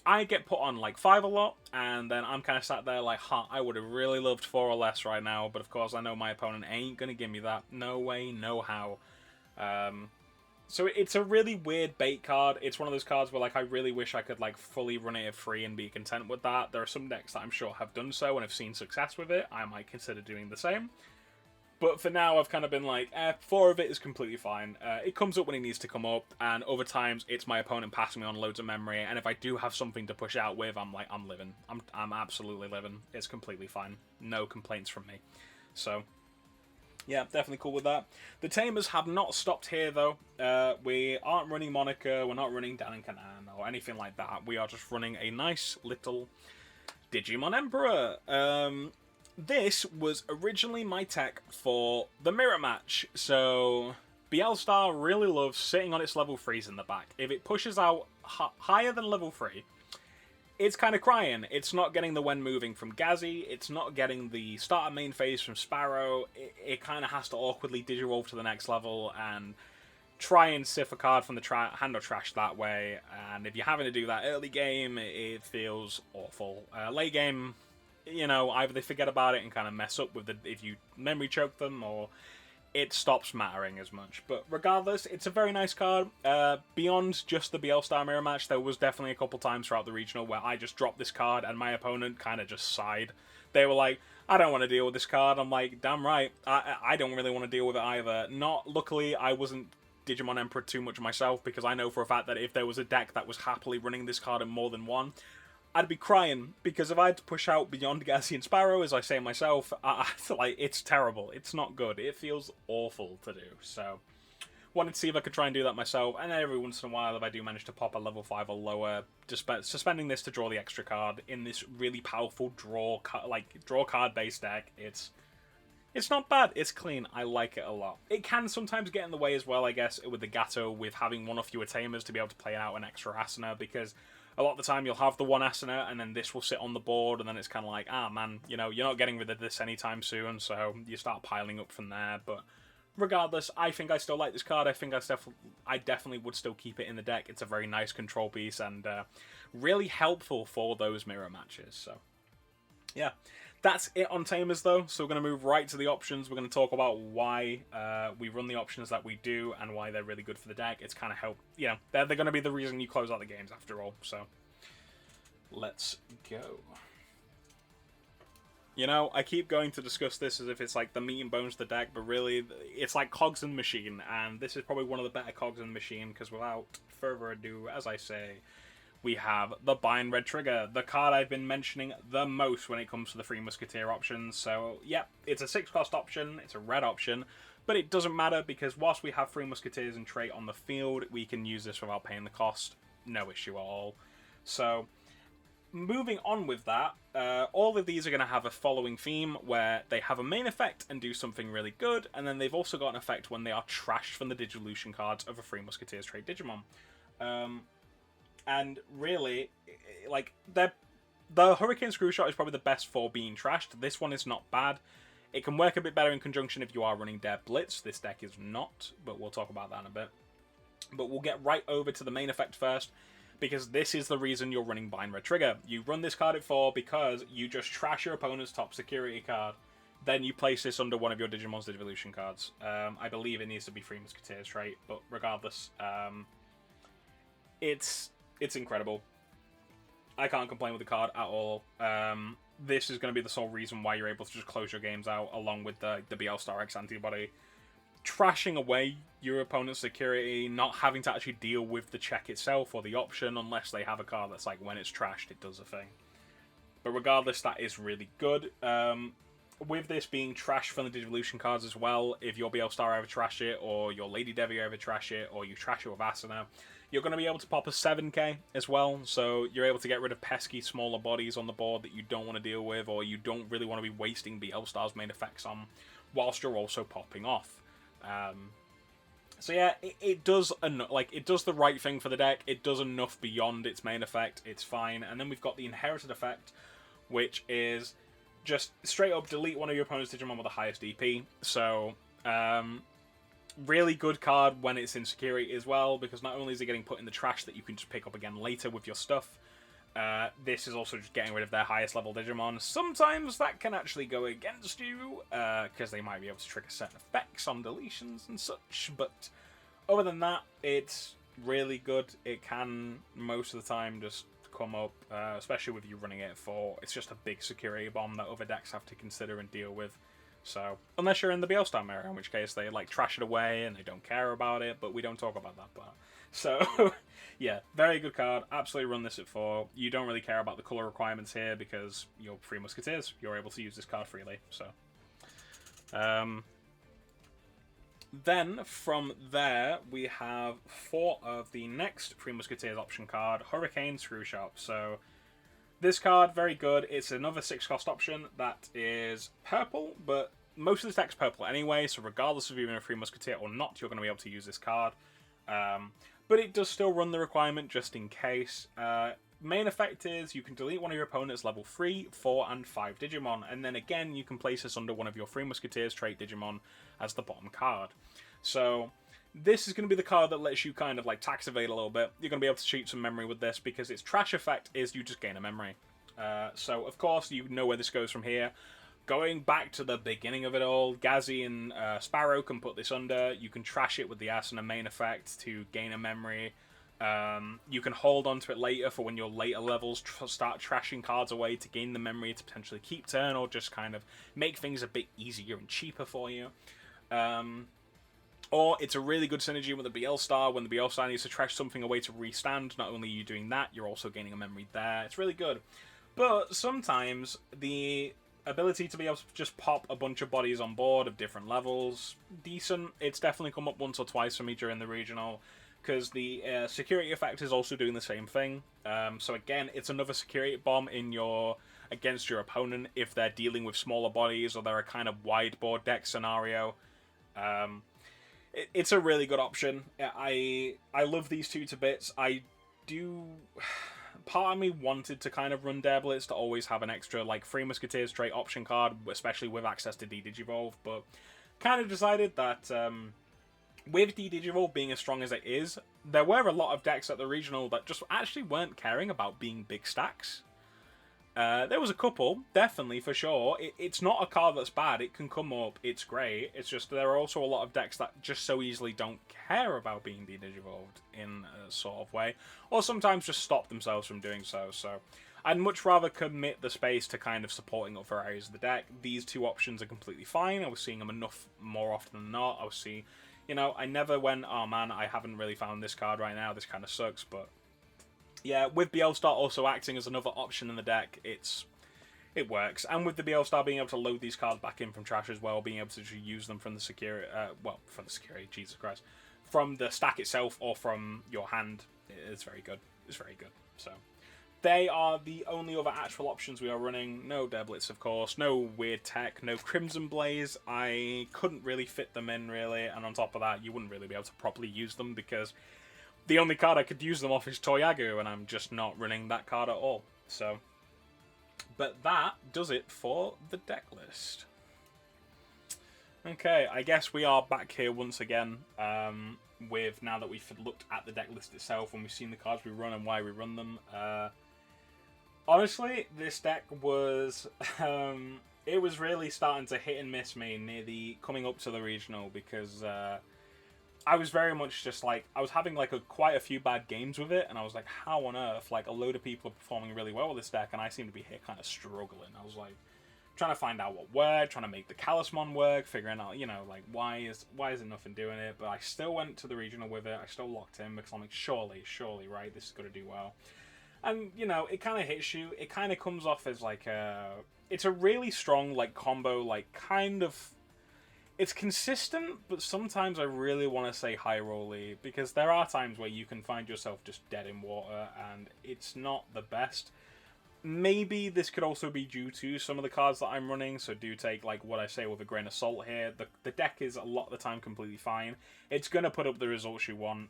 I get put on like 5 a lot, and then I'm kind of sat there like, I would have really loved 4 or less right now, but of course I know my opponent ain't going to give me that. No way, no how. So it's a really weird bait card. It's one of those cards where like I really wish I could like fully run it free and be content with that. There are some decks that I'm sure have done so and have seen success with it. I might consider doing the same. But for now, I've kind of been like, 4 of it is completely fine. It comes up when it needs to come up, and other times it's my opponent passing me on loads of memory, and if I do have something to push out with, I'm like, I'm living. I'm absolutely living. It's completely fine. No complaints from me. So, yeah, definitely cool with that. The Tamers have not stopped here, though. We aren't running Monica, we're not running Dan and Kanan, or anything like that. We are just running a nice little Digimon Emperor. This was originally my tech for the mirror match, so Bielstar really loves sitting on its level 3s in the back. If it pushes out higher than level 3, it's kind of crying. It's not getting the when moving from Gazzy, it's not getting the starter main phase from Sparrow. It kind of has to awkwardly digivolve to the next level and try and sift a card from the hand or trash that way, and if you're having to do that early game, it feels awful. Late game, you know, either they forget about it and kind of mess up with if you memory choke them, or it stops mattering as much. But regardless, it's a very nice card. Beyond just the Bielstar mirror match, there was definitely a couple times throughout the regional where I just dropped this card and my opponent kind of just sighed. They were like, I don't want to deal with this card. I'm like, damn right, I don't really want to deal with it either. Luckily, I wasn't Digimon Emperor too much myself, because I know for a fact that if there was a deck that was happily running this card in more than one, I'd be crying, because if I had to push out beyond Gazzy and Sparrow, as I say myself, like, it's terrible. It's not good. It feels awful to do. So, wanted to see if I could try and do that myself, and every once in a while, if I do manage to pop a level 5 or lower, just suspending this to draw the extra card in this really powerful draw card based deck, it's not bad. It's clean. I like it a lot. It can sometimes get in the way as well, I guess, with the Gato, with having 1 or fewer Tamers to be able to play out an extra Asuna, because a lot of the time you'll have the 1 Asuna and then this will sit on the board, and then it's kind of like, man, you know, you're not getting rid of this anytime soon, so you start piling up from there. But regardless, I think I still like this card. I think I definitely would still keep it in the deck. It's a very nice control piece and really helpful for those mirror matches. So, yeah. That's it on Tamers, though, so we're going to move right to the options. We're going to talk about why we run the options that we do and why they're really good for the deck. It's kind of they're going to be the reason you close out the games after all, so let's go. You know, I keep going to discuss this as if it's like the meat and bones of the deck, but really, it's like cogs in the machine, and this is probably one of the better cogs in the machine, because without further ado, as I say, we have the Bind Red Trigger, the card I've been mentioning the most when it comes to the 3 Musketeer options. So, yeah, it's a 6-cost option, it's a red option, but it doesn't matter, because whilst we have 3 Musketeers and trait on the field, we can use this without paying the cost. No issue at all. So, moving on with that, all of these are going to have a following theme where they have a main effect and do something really good, and then they've also got an effect when they are trashed from the Digivolution cards of a Free Musketeers trait Digimon. And really, like, the Hurricane Screwshot is probably the best for being trashed. This one is not bad. It can work a bit better in conjunction if you are running Dare Blitz. This deck is not, but we'll talk about that in a bit. But we'll get right over to the main effect first, because this is the reason you're running Bind Red Trigger. You run this card at 4 because you just trash your opponent's top security card. Then you place this under one of your Digimon's Digivolution cards. I believe it needs to be Free Musketeers trait, but regardless, it's incredible. I can't complain with the card at all. This is going to be the sole reason why you're able to just close your games out, along with the BL Star X antibody. Trashing away your opponent's security, not having to actually deal with the check itself or the option, unless they have a card that's like, when it's trashed, it does a thing. But regardless, that is really good. With this being trashed from the Digivolution cards as well, if your BL Star ever trash it, or your Lady Devi ever trash it, or you trash it with Asuna, you're going to be able to pop a 7k as well, so you're able to get rid of pesky smaller bodies on the board that you don't want to deal with, or you don't really want to be wasting BL Star's main effects on, whilst you're also popping off. So yeah, it does the right thing for the deck. It does enough beyond its main effect. It's fine. And then we've got the inherited effect, which is just straight up delete one of your opponent's Digimon with the highest DP. So really good card when it's in security as well, because not only is it getting put in the trash that you can just pick up again later with your stuff, this is also just getting rid of their highest level Digimon. Sometimes that can actually go against you, because they might be able to trigger certain effects on deletions and such, but other than that, it's really good. It can, most of the time, just come up, especially with you running it at 4. It's just a big security bomb that other decks have to consider and deal with. So, unless you're in the BL Star mirror, in which case they like trash it away and they don't care about it, but we don't talk about that part. So, yeah, very good card. Absolutely run this at 4. You don't really care about the colour requirements here because you're Free Musketeers. You're able to use this card freely. So, then from there we have 4 of the next Free Musketeers option card, Hurricane Screwshot. So, this card, very good. It's another 6-cost option that is purple, but most of the deck's purple anyway, so regardless of you being a Free Musketeer or not, you're going to be able to use this card. But it does still run the requirement just in case. Main effect is you can delete one of your opponent's level 3, 4, and 5 Digimon, and then again you can place this under one of your Free Musketeers trait Digimon as the bottom card. So this is going to be the card that lets you kind of like tax evade a little bit. You're going to be able to cheat some memory with this because its trash effect is you just gain a memory. So of course you know where this goes from here. Going back to the beginning of it all, Ghazi and Sparrow can put this under. You can trash it with the Asuna main effect to gain a memory. You can hold on to it later for when your later levels start trashing cards away to gain the memory to potentially keep turn or just kind of make things a bit easier and cheaper for you. Or it's a really good synergy with the BL Star when the BL Star needs to trash something away to restand. Not only are you doing that, you're also gaining a memory there. It's really good. But sometimes the ability to be able to just pop a bunch of bodies on board of different levels, decent. It's definitely come up once or twice for me during the regional, because the security effect is also doing the same thing. So again, it's another security bomb in against your opponent if they're dealing with smaller bodies or they're a kind of wide board deck scenario. It's a really good option. I love these two to bits. I do. Part of me wanted to kind of run Dare Blitz to always have an extra like Free Musketeers trait option card, especially with access to D-Digivolve, but kind of decided that with D-Digivolve being as strong as it is, there were a lot of decks at the regional that just actually weren't caring about being big stacks. There was a couple, definitely, for sure. It's not a card that's bad. It can come up. It's great. It's just there are also a lot of decks that just so easily don't care about being de-digivolved in a sort of way. Or sometimes just stop themselves from doing so. So I'd much rather commit the space to kind of supporting other areas of the deck. These two options are completely fine. I was seeing them enough more often than not. I was seeing, I never went, oh man, I haven't really found this card right now. This kind of sucks, but yeah, with BL Star also acting as another option in the deck, it works. And with the BL Star being able to load these cards back in from trash as well, being able to use them from the security, Jesus Christ, from the stack itself or from your hand, it's very good. It's very good. So, They are the only other actual options we are running. No Deblitz, of course. No weird tech. No Crimson Blaze. I couldn't really fit them in, really. And on top of that, you wouldn't really be able to properly use them because the only card I could use them off is Toyagu, and I'm just not running that card at all. So, but that does it for the deck list. Okay, I guess we are back here once again, with now that we've looked at the deck list itself and we've seen the cards we run and why we run them. Honestly, this deck was, it was really starting to hit and miss me near the coming up to the regional because I was very much just like, I was having like quite a few bad games with it, and I was like, how on earth, like a load of people are performing really well with this deck and I seem to be here kind of struggling. I was like, trying to find out what worked, trying to make the Talisman work, figuring out, you know, like why is there nothing doing it, but I still went to the regional with it, I still locked in because I'm like, surely, right, this is going to do well. And, you know, it kind of hits you, it kind of comes off as like it's a really strong, like, combo, like, kind of, it's consistent, but sometimes I really want to say high rolly, because there are times where you can find yourself just dead in water, and it's not the best. Maybe this could also be due to some of the cards that I'm running, so do take like what I say with a grain of salt here. The deck is a lot of the time completely fine. It's going to put up the results you want.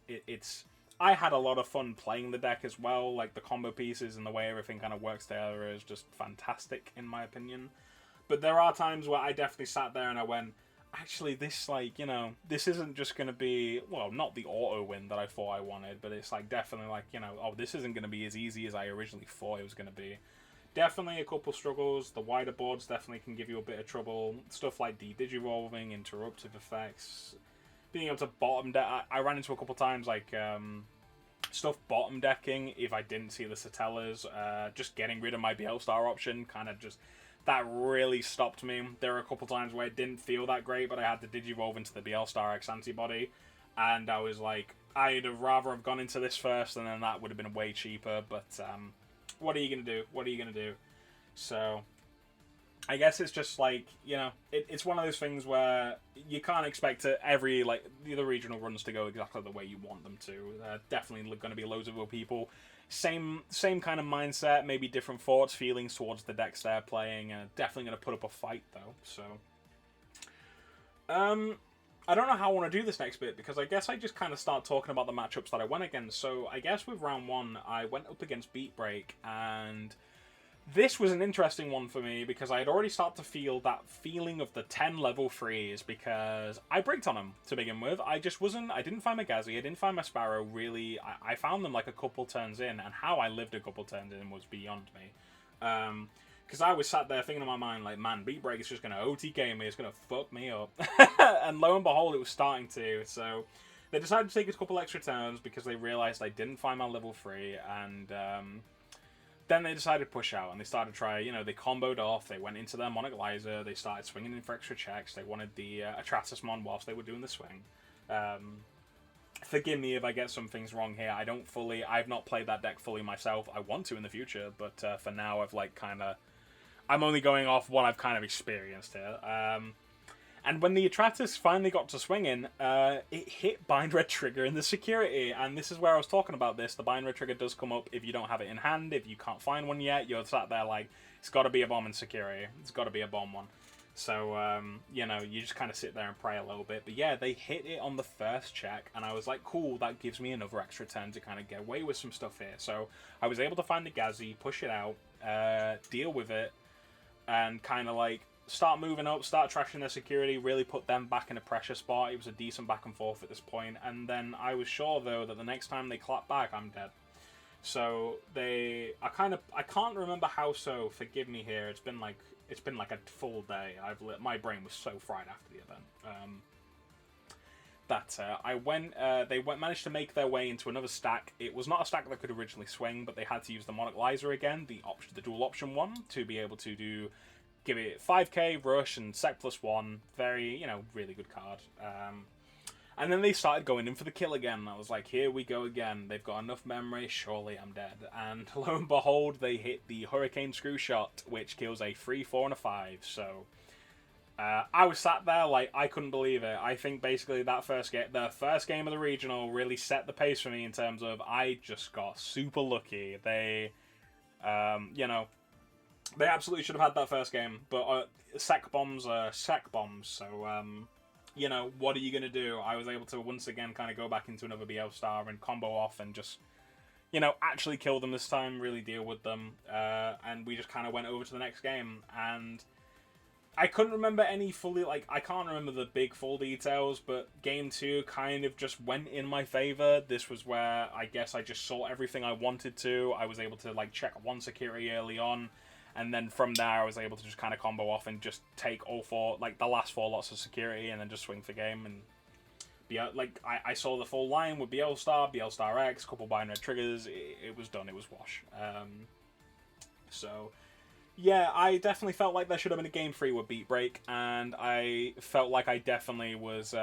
I had a lot of fun playing the deck as well, like the combo pieces and the way everything kind of works together is just fantastic in my opinion. But there are times where I definitely sat there and I went, actually this, like, you know, this isn't just going to be, well, not the auto win that I thought I wanted, but it's like definitely like, you know, oh, this isn't going to be as easy as I originally thought it was going to be. Definitely a couple struggles. The wider boards definitely can give you a bit of trouble. Stuff like de-digivolving, interruptive effects, being able to bottom deck. I ran into a couple times like stuff bottom decking if I didn't see the Satellas. Just getting rid of my BL Star option kind of just, that really stopped me. There were a couple times where it didn't feel that great, but I had to digivolve into the BL Star X antibody, and I was like, I'd have rather have gone into this first, and then that would have been way cheaper, but what are you going to do? What are you going to do? So, I guess it's just like, you know, it's one of those things where you can't expect every, like, the other regional runs to go exactly the way you want them to. Definitely going to be loads of other people. Same kind of mindset, maybe different thoughts, feelings towards the decks they're playing, and definitely going to put up a fight, though, so. I don't know how I want to do this next bit, because I guess I just kind of start talking about the matchups that I went against. So I guess with round one, I went up against Beat Break, and this was an interesting one for me, because I had already started to feel that feeling of the 10 level freeze, because I bricked on them to begin with. I didn't find my Ghazi, I didn't find my Sparrow, really. I found them like a couple turns in, and how I lived a couple turns in was beyond me. Because I was sat there thinking in my mind, like, man, Beat Break is just going to OTK me, it's going to fuck me up. And lo and behold, it was starting to. So they decided to take a couple extra turns because they realised I didn't find my level 3. And then they decided to push out and they started to try, you know, they comboed off, they went into their Monoclizer, they started swinging in for extra checks, they wanted the Atratusmon whilst they were doing the swing. Forgive me if I get some things wrong here. I've not played that deck fully myself. I want to in the future, but for now I've like I'm only going off what I've kind of experienced here. And when the Atratus finally got to swinging, it hit Bind Red Trigger in the security. And this is where I was talking about this. The Bind Red Trigger does come up if you don't have it in hand. If you can't find one yet, you're sat there like, it's got to be a bomb in security. It's got to be a bomb one. So, you know, you just kind of sit there and pray a little bit. But yeah, they hit it on the first check. And I was like, cool, that gives me another extra turn to kind of get away with some stuff here. So I was able to find the Ghazi, push it out, deal with it, and kind of like start moving up, start trashing their security, really put them back in a pressure spot. It was a decent back and forth at this point, and then I was sure though that the next time they clap back, I'm dead. So I can't remember how. So forgive me here. It's been like a full day. My brain was so fried after the event. They managed to make their way into another stack. It was not a stack that could originally swing, but they had to use the Monoclizer again, the dual option one, to be able to give it 5k, rush, and sec +1. Very, really good card. And then they started going in for the kill again. I was like, here we go again. They've got enough memory, surely I'm dead. And lo and behold, they hit the Hurricane Screw Shot, which kills a 3, 4, and a 5. So I was sat there like, I couldn't believe it. I think basically the first game of the regional really set the pace for me in terms of I just got super lucky. You know, they absolutely should have had that first game, but sec bombs are sec bombs, so, you know, what are you going to do? I was able to once again kind of go back into another BL star and combo off and just, you know, actually kill them this time, really deal with them, and we just kind of went over to the next game, and I couldn't remember any fully, like, I can't remember the big full details, but game 2 kind of just went in my favor. This was where I guess I just saw everything I wanted to. I was able to, like, check one security early on, and then from there I was able to just kind of combo off and just take all 4, like, the last 4 lots of security, and then just swing for game, and like, I saw the full line with BL Star X, couple binary triggers, it was done, it was wash. So... yeah, I definitely felt like there should have been a game 3 with Beat Break, and I felt like I definitely was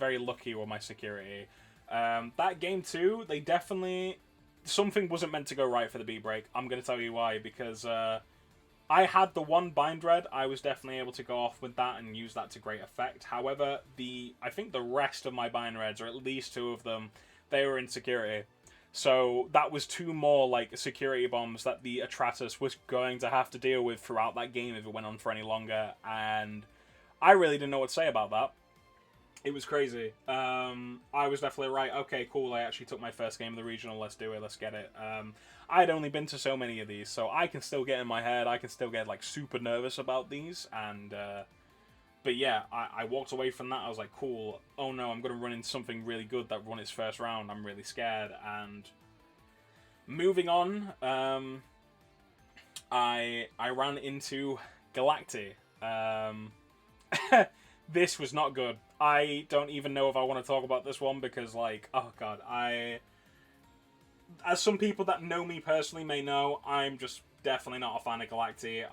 very lucky with my security. That game 2, they definitely... something wasn't meant to go right for the Beat Break. I'm going to tell you why, because I had the one Bind Red. I was definitely able to go off with that and use that to great effect. However, I think the rest of my Bind Reds, or at least 2 of them, they were in security. So that was 2 more, like, security bombs that the Atratus was going to have to deal with throughout that game if it went on for any longer, and I really didn't know what to say about that. It was crazy. I was definitely right. Okay, cool, I actually took my first game of the regional, let's do it, let's get it. I'd only been to so many of these, so I can still get in my head, I can still get, like, super nervous about these, and... but yeah, I walked away from that. I was like, cool. Oh no, I'm going to run into something really good that won its first round. I'm really scared. And moving on, I ran into Galacti. This was not good. I don't even know if I want to talk about this one because, like, oh god, as some people that know me personally may know, I'm just definitely not a fan of Galacti.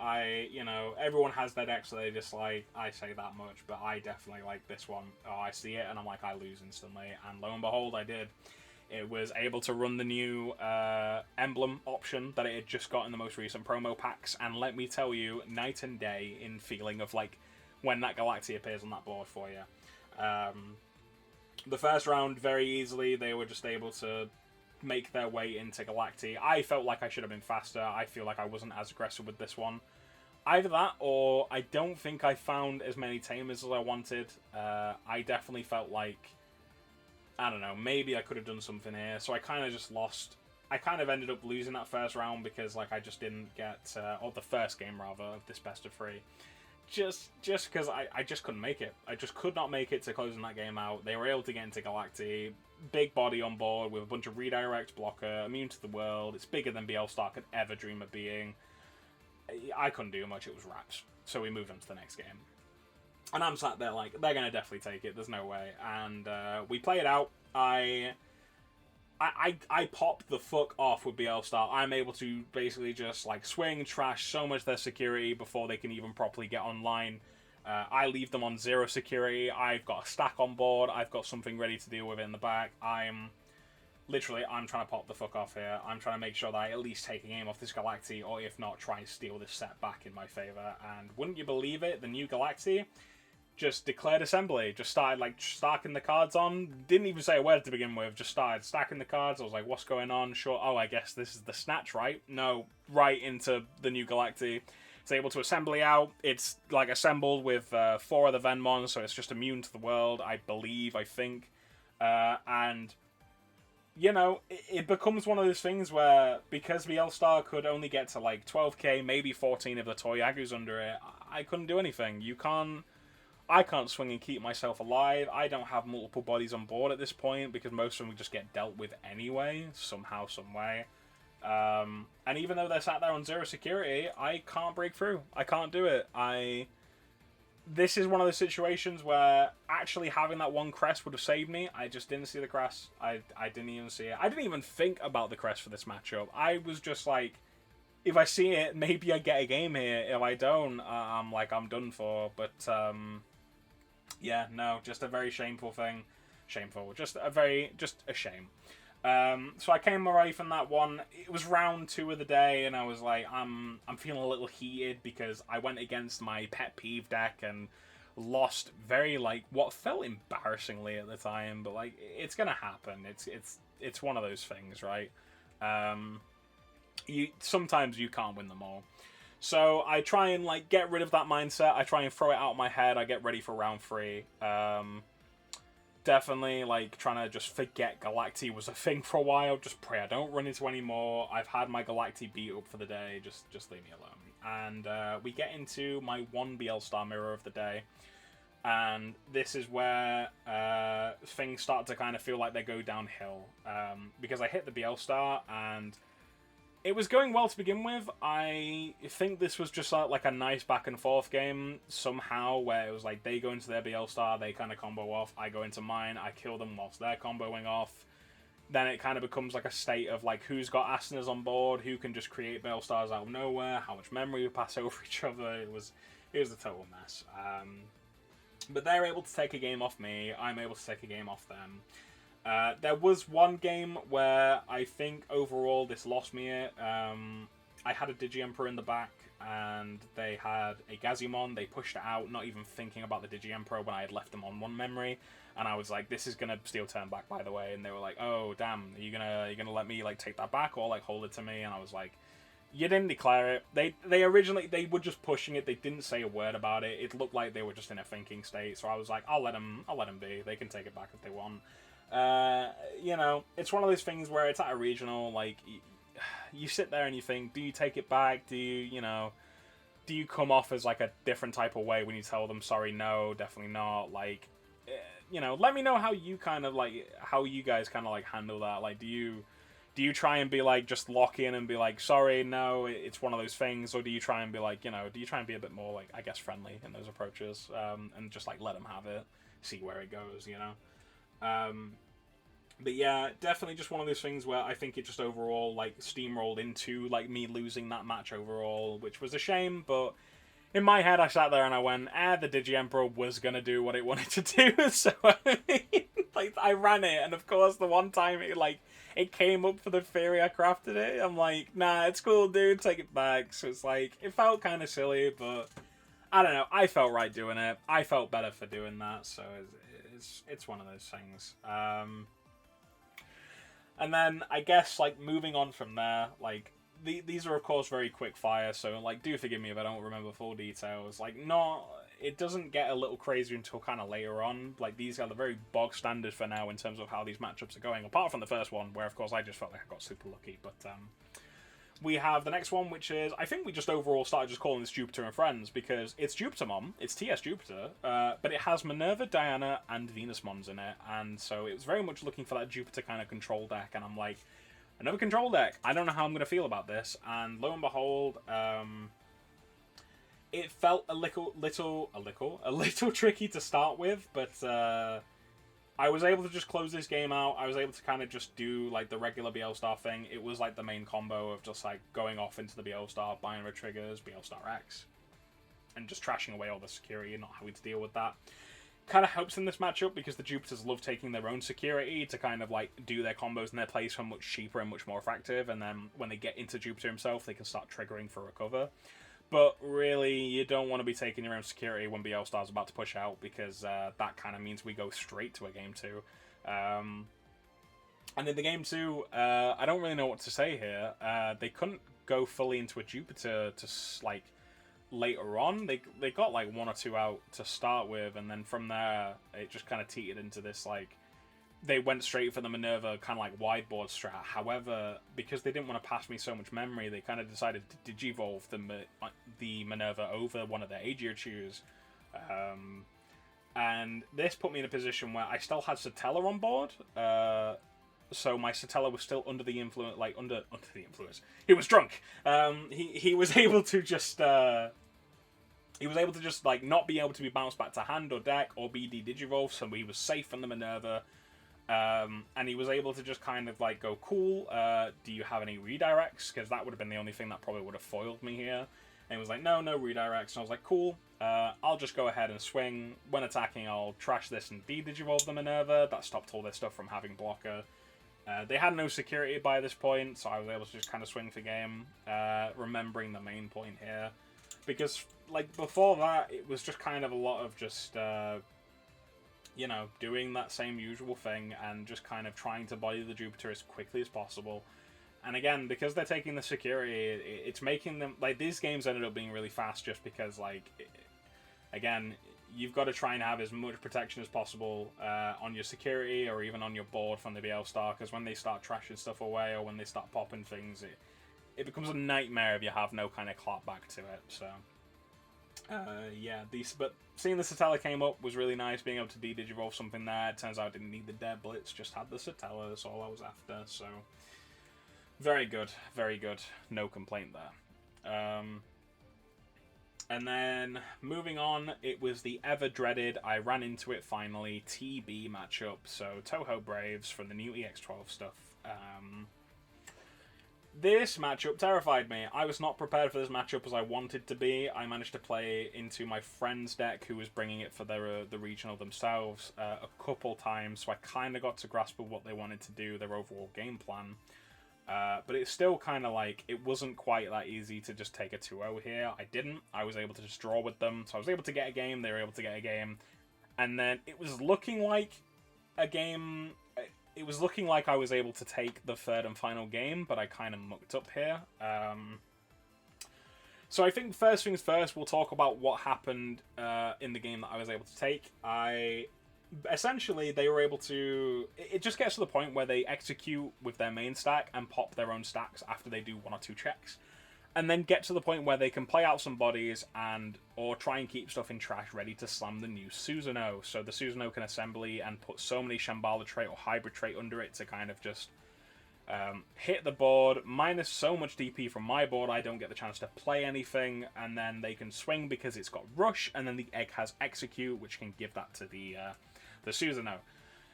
You know, everyone has their decks that they dislike. I say that much, but I definitely like this one. Oh, I see it, and I'm like, I lose instantly. And lo and behold, I did. It was able to run the new emblem option that it had just got in the most recent promo packs, and let me tell you, night and day in feeling of, like, when that Galacti appears on that board for you. The first round, very easily, they were just able to make their way into Galacti. I felt like I should have been faster. I feel like I wasn't as aggressive with this one. Either that, or I don't think I found as many Tamers as I wanted. I definitely felt like, I don't know, maybe I could have done something here. So I kind of just lost. I kind of ended up losing that first round because, like, I just didn't get, or the first game rather, of this best of 3. Just because I just couldn't make it. I just could not make it to closing that game out. They were able to get into Galacti. Big body on board with a bunch of redirect, blocker, immune to the world. It's bigger than BL Star could ever dream of being. I couldn't do much. It was wraps. So we moved on to the next game. And I'm sat there like, they're going to definitely take it. There's no way. And we play it out. I pop the fuck off with BL Star. I'm able to basically just, like, swing, trash so much of their security before they can even properly get online. I leave them on 0 security. I've got a stack on board. I've got something ready to deal with it in the back. I'm trying to pop the fuck off here. I'm trying to make sure that I at least take a game off this Galacti, or if not, try and steal this set back in my favor. And wouldn't you believe it, the new Galacti just declared assembly. Just started, like, stacking the cards on. Didn't even say a word to begin with. Just started stacking the cards. I was like, what's going on? Sure. Oh, I guess this is the snatch, right? No, right into the new Galacti. It's able to assembly out. It's, like, assembled with 4 of the Venmon, so it's just immune to the world, I think. And, you know, it becomes one of those things where, because the L-Star could only get to, like, 12k, maybe 14 if the Toyagu's under it, I couldn't do anything. I can't swing and keep myself alive. I don't have multiple bodies on board at this point, because most of them just get dealt with anyway, somehow, some way. And even though they're sat there on 0 security, I can't break through. I can't do it. This is one of those situations where actually having that one crest would have saved me. I just didn't see the crest. I didn't even see it. I didn't even think about the crest for this matchup. I was just like, if I see it, maybe I get a game here. If I don't, I'm done for. But, yeah, no, just a very shameful thing. Shameful. Just a shame. So I came away from that one. It was round 2 of the day, and I was like, I'm feeling a little heated because I went against my pet peeve deck and lost very, like, what felt embarrassingly at the time, but, like, it's gonna happen. It's one of those things, right? sometimes you can't win them all. So I try and like get rid of that mindset. I try and throw it out of my head. I get ready for round 3. Definitely like trying to just forget Galacti was a thing for a while. Just pray I don't run into any more. I've had my Galacti beat up for the day. Just leave me alone. And we get into my 1 BL Star mirror of the day. And this is where things start to kind of feel like they go downhill. Because I hit the BL Star and it was going well to begin with. I think this was just like a nice back and forth game somehow, where it was like they go into their BL Star, they kind of combo off, I go into mine, I kill them whilst they're comboing off. Then it kind of becomes like a state of like who's got Asanas on board, who can just create BL Stars out of nowhere, how much memory we pass over each other. It was a total mess. But they're able to take a game off me, I'm able to take a game off them. There was one game where I think overall this lost me it. I had a Digi-Emperor in the back, and they had a Gazimon. They pushed it out, not even thinking about the Digi-Emperor when I had left them on 1 memory. And I was like, this is gonna steal turn back, by the way. And they were like, oh, damn, are you gonna let me like take that back or like hold it to me? And I was like, you didn't declare it. They originally, they were just pushing it. They didn't say a word about it. It looked like they were just in a thinking state. So I was like, I'll let them be. They can take it back if they want. You know, it's one of those things where it's at a regional, like, you sit there and you think, do you take it back? Do you come off as, like, a different type of way when you tell them, sorry, no, definitely not, like, you know, let me know how you kind of, like, how you guys kind of, like, handle that, like, do you try and be, like, just lock in and be like, sorry, no, it's one of those things, or do you try and be, like, you know, do you try and be a bit more, like, I guess, friendly in those approaches, and just, like, let them have it, see where it goes, you know? But yeah, definitely just one of those things where I think it just overall, like, steamrolled into, like, me losing that match overall, which was a shame, but in my head I sat there and I went, the Digi-Emperor was gonna do what it wanted to do, so, like, I ran it, and of course the one time it came up for the theory I crafted it, I'm like, nah, it's cool, dude, take it back, so it's like, it felt kind of silly, but I don't know, I felt right doing it, I felt better for doing that, so it's one of those things. And then, I guess, like, moving on from there, like, these are, of course, very quick fire, so, like, do forgive me if I don't remember full details. Like, it doesn't get a little crazier until kind of later on. Like, these are the very bog standard for now in terms of how these matchups are going, apart from the first one, where, of course, I just felt like I got super lucky, but, we have the next one, which is, I think we just overall started just calling this Jupiter and Friends, because it's Jupitamon, it's TS Jupiter, but it has Minerva, Diana, and Venusmons in it, and so it was very much looking for that Jupiter kind of control deck, and I'm like, another control deck, I don't know how I'm going to feel about this, and lo and behold, it felt a little tricky to start with, but, I was able to just close this game out. I was able to kind of just do, like, the regular BL Star thing. It was, like, the main combo of just, like, going off into the BL Star, buying red triggers, BL Star X, and just trashing away all the security and not having to deal with that. Kind of helps in this matchup because the Jupiters love taking their own security to kind of, like, do their combos and their plays for much cheaper and much more effective, and then when they get into Jupiter himself, they can start triggering for recover. But really, you don't want to be taking your own security when BL Star's about to push out, because that kind of means we go straight to a Game 2. And in the Game 2, I don't really know what to say here. They couldn't go fully into a Jupiter to, like, later on. They got, like, 1 or 2 out to start with, and then from there, it just kind of teetered into this, like, they went straight for the Minerva kind of like wideboard strat. However, because they didn't want to pass me so much memory, they kind of decided to digivolve the Minerva over one of their Aegir Chews. And this put me in a position where I still had Satella on board. So my Satella was still under the influence, like under the influence. He was drunk. He was able to just like not be able to be bounced back to hand or deck or BD digivolve, so he was safe from the Minerva. And he was able to just kind of like go, cool, do you have any redirects? Because that would have been the only thing that probably would have foiled me here. And he was like, no redirects. And I was like, cool, I'll just go ahead and swing. When attacking, I'll trash this and de-digivolve the Minerva. That stopped all this stuff from having blocker. They had no security by this point, so I was able to just kind of swing for game, remembering the main point here. Because, like, before that, it was just kind of a lot of just... you know, doing that same usual thing and just kind of trying to body the Jupiter as quickly as possible. And again, because they're taking the security, it's making them like these games ended up being really fast just because again, you've got to try and have as much protection as possible on your security or even on your board from the BL Star, because when they start trashing stuff away or when they start popping things, it becomes a nightmare if you have no kind of clapback to it. So yeah, but seeing the Satella came up was really nice. Being able to de-digivolve something there. It turns out I didn't need the Dead Blitz, just had the Satella. That's all I was after. So very good, very good. No complaint there. And then moving on, it was the ever dreaded, I ran into it finally, TB matchup. So Toho Braves from the new EX12 stuff. This matchup terrified me. I was not prepared for this matchup as I wanted to be. I managed to play into my friend's deck, who was bringing it for the regional themselves, a couple times, so I kind of got to grasp of what they wanted to do, their overall game plan. But it's still kind of like, it wasn't quite that easy to just take a 2-0 here. I didn't. I was able to just draw with them, so I was able to get a game, they were able to get a game. And then it was looking like a game... It was looking like I was able to take the third and final game, but I kind of mucked up here. So I think first things first, we'll talk about what happened in the game that I was able to take. Essentially, they were able to... It just gets to the point where they execute with their main stack and pop their own stacks after they do 1 or 2 checks. And then get to the point where they can play out some bodies or try and keep stuff in trash ready to slam the new Susanoo. So the Susanoo can assembly and put so many Shambhala trait or hybrid trait under it to kind of just hit the board, minus so much DP from my board I don't get the chance to play anything, and then they can swing because it's got Rush, and then the egg has Execute, which can give that to the Susanoo.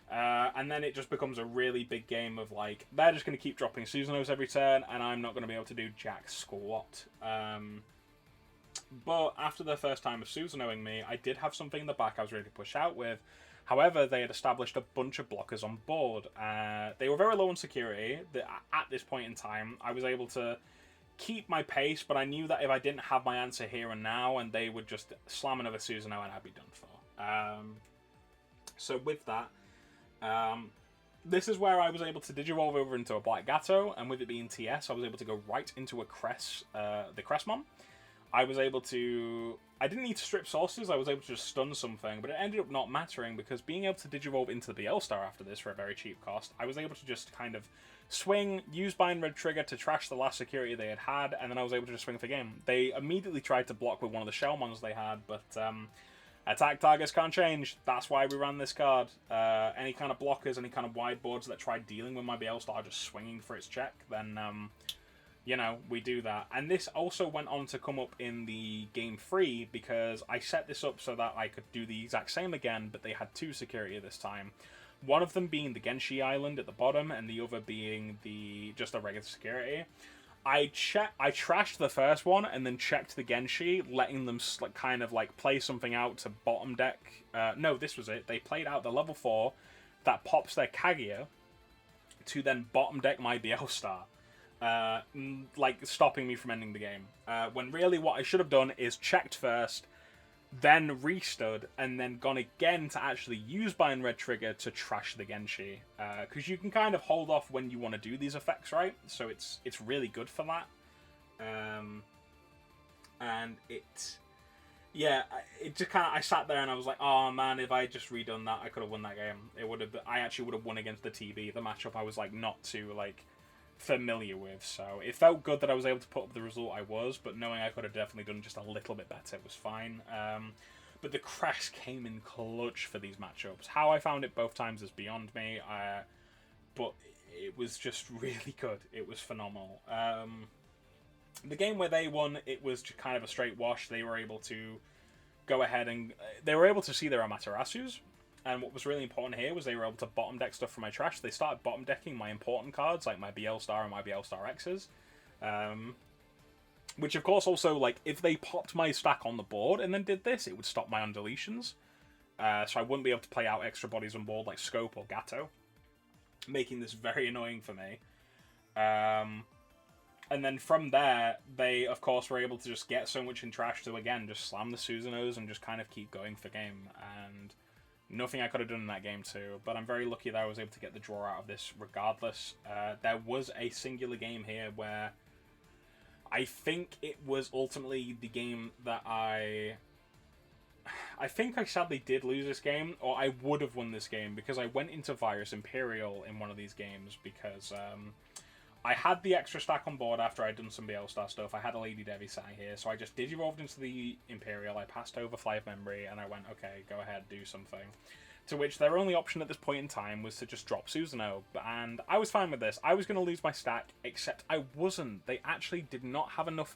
And then it just becomes a really big game of like, they're just going to keep dropping Susanoos every turn, and I'm not going to be able to do jack squat. But after the first time of Susanooing me, I did have something in the back I was ready to push out with. However, they had established a bunch of blockers on board. They were very low on security. At this point in time, I was able to keep my pace, but I knew that if I didn't have my answer here and now, and they would just slam another Susanoo and I'd be done for. So with that, this is where I was able to digivolve over into a Black Gato, and with it being TS, I was able to go right into a the Cressmon. I was able to... I didn't need to strip sources, I was able to just stun something, but it ended up not mattering, because being able to digivolve into the BL Star after this for a very cheap cost, I was able to just kind of swing, use Bind Red Trigger to trash the last security they had, and then I was able to just swing for game. They immediately tried to block with one of the Shellmons they had, but attack targets can't change. That's why we ran this card. Any kind of blockers, any kind of wide boards that tried dealing with my BL Star just swinging for its check, then... you know, we do that. And this also went on to come up in the Game 3, because I set this up so that I could do the exact same again, but they had 2 security this time. One of them being the Genshi Island at the bottom, and the other being just a regular security. I trashed the first one, and then checked the Genshi, letting them kind of like play something out to bottom deck. No, this was it. They played out the level 4 that pops their Kaguya to then bottom deck my BL Star. Like stopping me from ending the game. When really what I should have done is checked first, then restood, and then gone again to actually use Bind Red Trigger to trash the Genshi. Because you can kind of hold off when you want to do these effects, right? So it's really good for that. And yeah, it just kind of, I sat there and I was like, oh man, if I just redone that, I could have won that game. I actually would have won against the TB, the matchup I was like not too like familiar with, so it felt good that I was able to put up the result I was, but knowing I could have definitely done just a little bit better was fine. But the crash came in clutch for these matchups. How I found it both times is beyond me, but it was just really good. It was phenomenal. The game where they won, it was just kind of a straight wash. They were able to go ahead and they were able to see their Amaterasus. And what was really important here was they were able to bottom deck stuff from my trash. They started bottom decking my important cards, like my BL Star and my BL Star X's. Which, of course, also, like, if they popped my stack on the board and then did this, it would stop my undeletions. So I wouldn't be able to play out extra bodies on board, like Scope or Gato. Making this very annoying for me. And then from there, they, of course, were able to just get so much in trash to, again, just slam the Susanoos and just kind of keep going for game. And... Nothing I could have done in that game too, but I'm very lucky that I was able to get the draw out of this regardless. There was a singular game here where I think it was ultimately the game that I think I sadly did lose this game, or I would have won this game, because I went into Virus Imperial in one of these games because I had the extra stack on board after I'd done some BL-Star stuff. I had a Lady Devi sat here, so I just Digivolved into the Imperial. I passed over Fly of Memory, and I went, okay, go ahead, do something. To which their only option at this point in time was to just drop Susanoo, and I was fine with this. I was going to lose my stack, except I wasn't. They actually did not have enough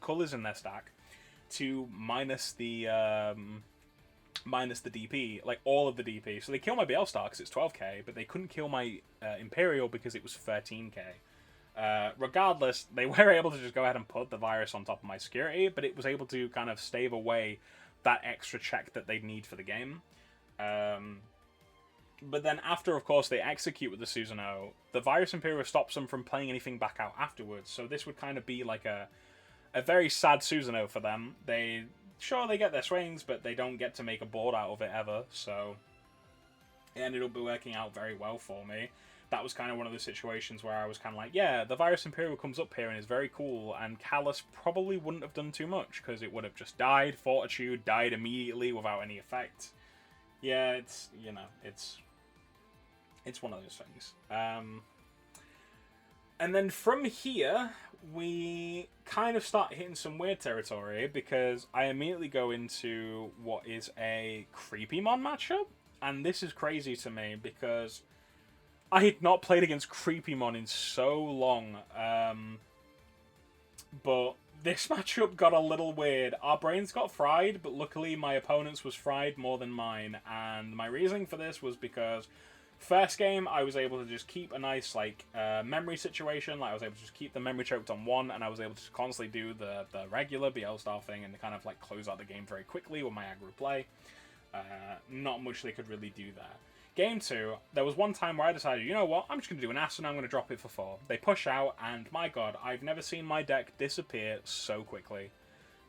colours in their stack to minus the DP, like all of the DP. So they kill my BL-Star because it's 12k, but they couldn't kill my Imperial because it was 13k. Regardless, they were able to just go ahead and put the Virus on top of my security, but it was able to kind of stave away that extra check that they'd need for the game. But then after, of course, they execute with the Susanoo, the Virus Imperial stops them from playing anything back out afterwards. So this would kind of be like a very sad Susanoo for them. They get their swings, but they don't get to make a board out of it ever. So it ended up working out very well for me. That was kind of one of the situations where I was kind of like, yeah, the Virus Imperial comes up here and is very cool, and Callus probably wouldn't have done too much, because it would have just died. Fortitude died immediately without any effect. Yeah, it's, you know, it's one of those things. And then from here, we kind of start hitting some weird territory, because I immediately go into what is a Creepymon matchup, and this is crazy to me, because I had not played against Creepymon in so long, but this matchup got a little weird. Our brains got fried, but luckily my opponent's was fried more than mine, and my reasoning for this was because first game I was able to just keep a nice memory situation. Like I was able to just keep the memory choked on one, and I was able to constantly do the regular BL-Star thing and kind of like close out the game very quickly with my aggro play. Not much they could really do there. Game 2, there was one time where I decided, you know what, I'm just going to do an Asuna, I'm going to drop it for 4. They push out, and my god, I've never seen my deck disappear so quickly.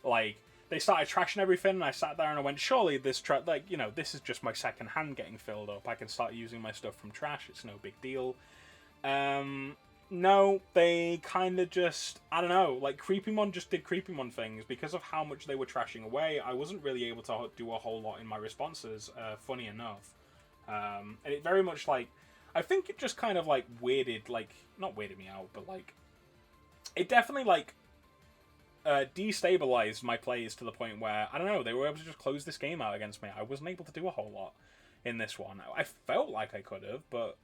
Like, they started trashing everything, and I sat there and I went, surely this this is just my second hand getting filled up. I can start using my stuff from trash, it's no big deal. No, they kind of just, I don't know, like Creepymon just did Creepymon things. Because of how much they were trashing away, I wasn't really able to do a whole lot in my responses, funny enough. And it very much I think it just kind of not weirded me out, but it definitely destabilized my plays to the point where, I don't know, they were able to just close this game out against me. I wasn't able to do a whole lot in this one. I felt like I could have, but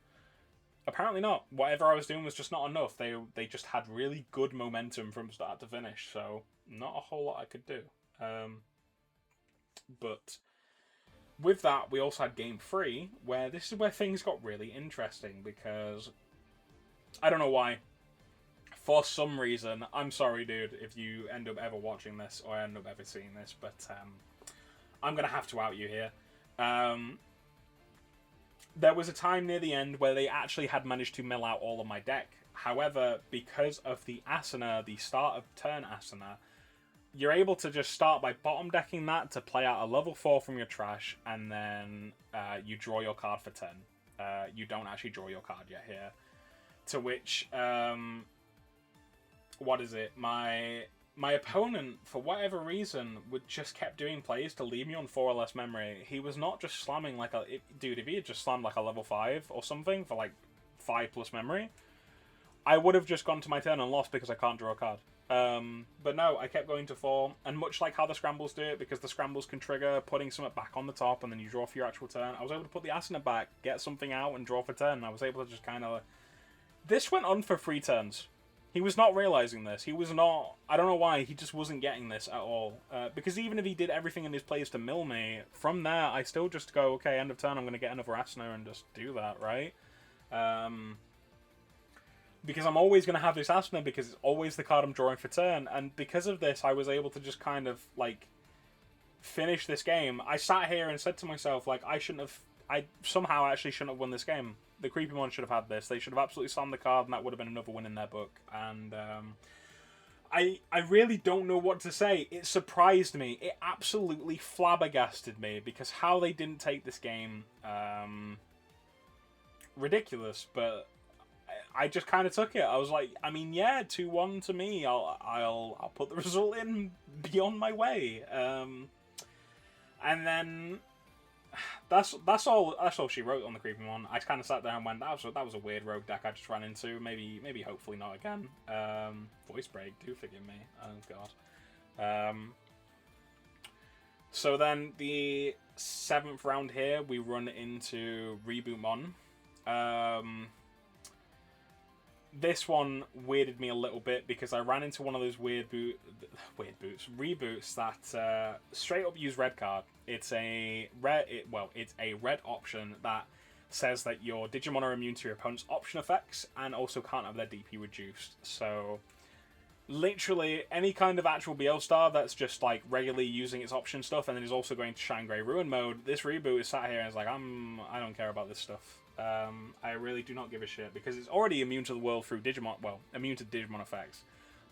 apparently not. Whatever I was doing was just not enough. They just had really good momentum from start to finish, so not a whole lot I could do. But with that, we also had Game 3, where this is where things got really interesting, because I don't know why. For some reason, I'm sorry, dude, if you end up ever watching this, or end up ever seeing this, but I'm going to have to out you here. There was a time near the end where they actually had managed to mill out all of my deck. However, because of the Asuna, the start of turn Asuna, you're able to just start by bottom decking that to play out a level 4 from your trash, and then you draw your card for turn. You don't actually draw your card yet here. To which, what is it? My opponent, for whatever reason, just kept doing plays to leave me on 4 or less memory. He was not just slamming dude, if he had just slammed a level 5 or something for 5 plus memory, I would have just gone to my turn and lost because I can't draw a card. But no, I kept going to 4, and much like how the scrambles do it, because the scrambles can trigger putting something back on the top and then you draw for your actual turn, I was able to put the Asuna back, get something out, and draw for turn. I was able to just kind of... This went on for 3 turns. He was not realizing this. He was not... I don't know why, he just wasn't getting this at all. Because even if he did everything in his plays to mill me, from there, I still just go, okay, end of turn, I'm going to get another Asuna and just do that, right? Because I'm always going to have this Asuna, because it's always the card I'm drawing for turn, and because of this, I was able to just kind of, finish this game. I sat here and said to myself, I somehow actually shouldn't have won this game. The Creepymon should have had this. They should have absolutely slammed the card, and that would have been another win in their book. And I really don't know what to say. It surprised me. It absolutely flabbergasted me because how they didn't take this game, ridiculous. But I just kind of took it. I was like, I mean, yeah, 2-1 to me. I'll put the result in beyond my way. And then that's all she wrote on the creeping one. I kind of sat there and went, that was a weird rogue deck I just ran into. Maybe hopefully not again. Voice break, do forgive me. Oh god. So then the 7th round here, we run into Rebootmon. This one weirded me a little bit because I ran into one of those reboots that straight up use red card. It's a red option that says that your Digimon are immune to your opponent's option effects and also can't have their DP reduced. So literally any kind of actual BL star that's just like regularly using its option stuff and then is also going to Shine Grey Ruin mode, this reboot is sat here and is like, I don't care about this stuff. I really do not give a shit because it's already immune to the world through Digimon, immune to Digimon effects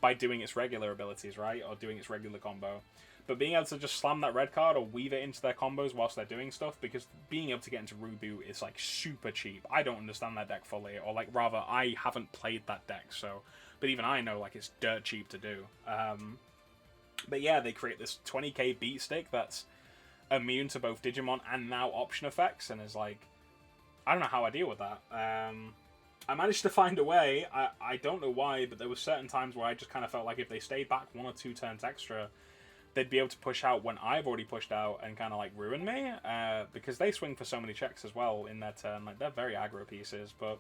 by doing its regular abilities, right? Or doing its regular combo. But being able to just slam that red card or weave it into their combos whilst they're doing stuff, because being able to get into Reboot is like super cheap. I don't understand that deck fully, or like rather, I haven't played that deck, so. But even I know like it's dirt cheap to do. But yeah, they create this 20k beat stick that's immune to both Digimon and now option effects, and is like, I don't know how I deal with that. I managed to find a way. I don't know why, but there were certain times where I just kind of felt like if they stayed back 1 or 2 turns extra, they'd be able to push out when I've already pushed out and kind of like ruin me. Because they swing for so many checks as well in their turn. Like they're very aggro pieces, but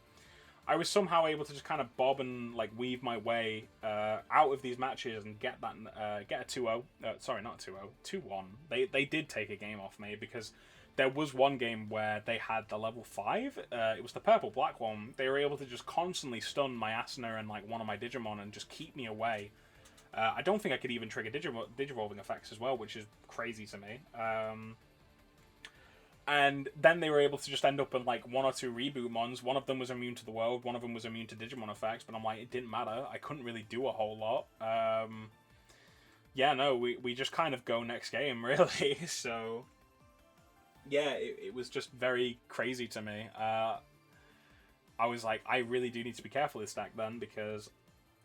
I was somehow able to just kind of bob and like weave my way out of these matches and get that get a 2-0. Sorry, not 2-0, 2-1. They did take a game off me because there was one game where they had the level 5. It was the purple-black one. They were able to just constantly stun my Asuna and like one of my Digimon and just keep me away. I don't think I could even trigger Digivolving effects as well, which is crazy to me. And then they were able to just end up in like 1 or 2 reboot mons. One of them was immune to the world, one of them was immune to Digimon effects, but I'm like, it didn't matter. I couldn't really do a whole lot. Yeah, no, we just kind of go next game, really. So yeah, it was just very crazy to me. I was like, I really do need to be careful this deck then, because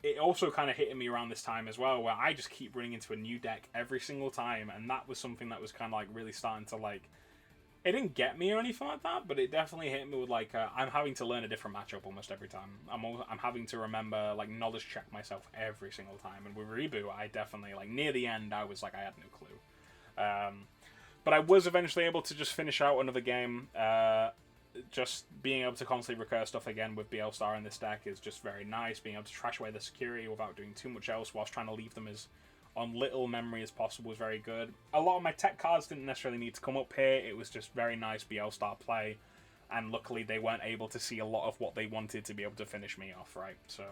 it also kind of hit me around this time as well, where I just keep running into a new deck every single time, and that was something that was kind of like really starting to like, it didn't get me or anything like that, but it definitely hit me with like, I'm having to learn a different matchup almost every time. I'm having to remember, like, knowledge check myself every single time, and with Reboot, I definitely, like, near the end, I was like, I had no clue. But I was eventually able to just finish out another game. Just being able to constantly recur stuff again with BL Star in this deck is just very nice. Being able to trash away the security without doing too much else whilst trying to leave them as on little memory as possible is very good. A lot of my tech cards didn't necessarily need to come up here. It was just very nice BL Star play. And luckily they weren't able to see a lot of what they wanted to be able to finish me off, right? So,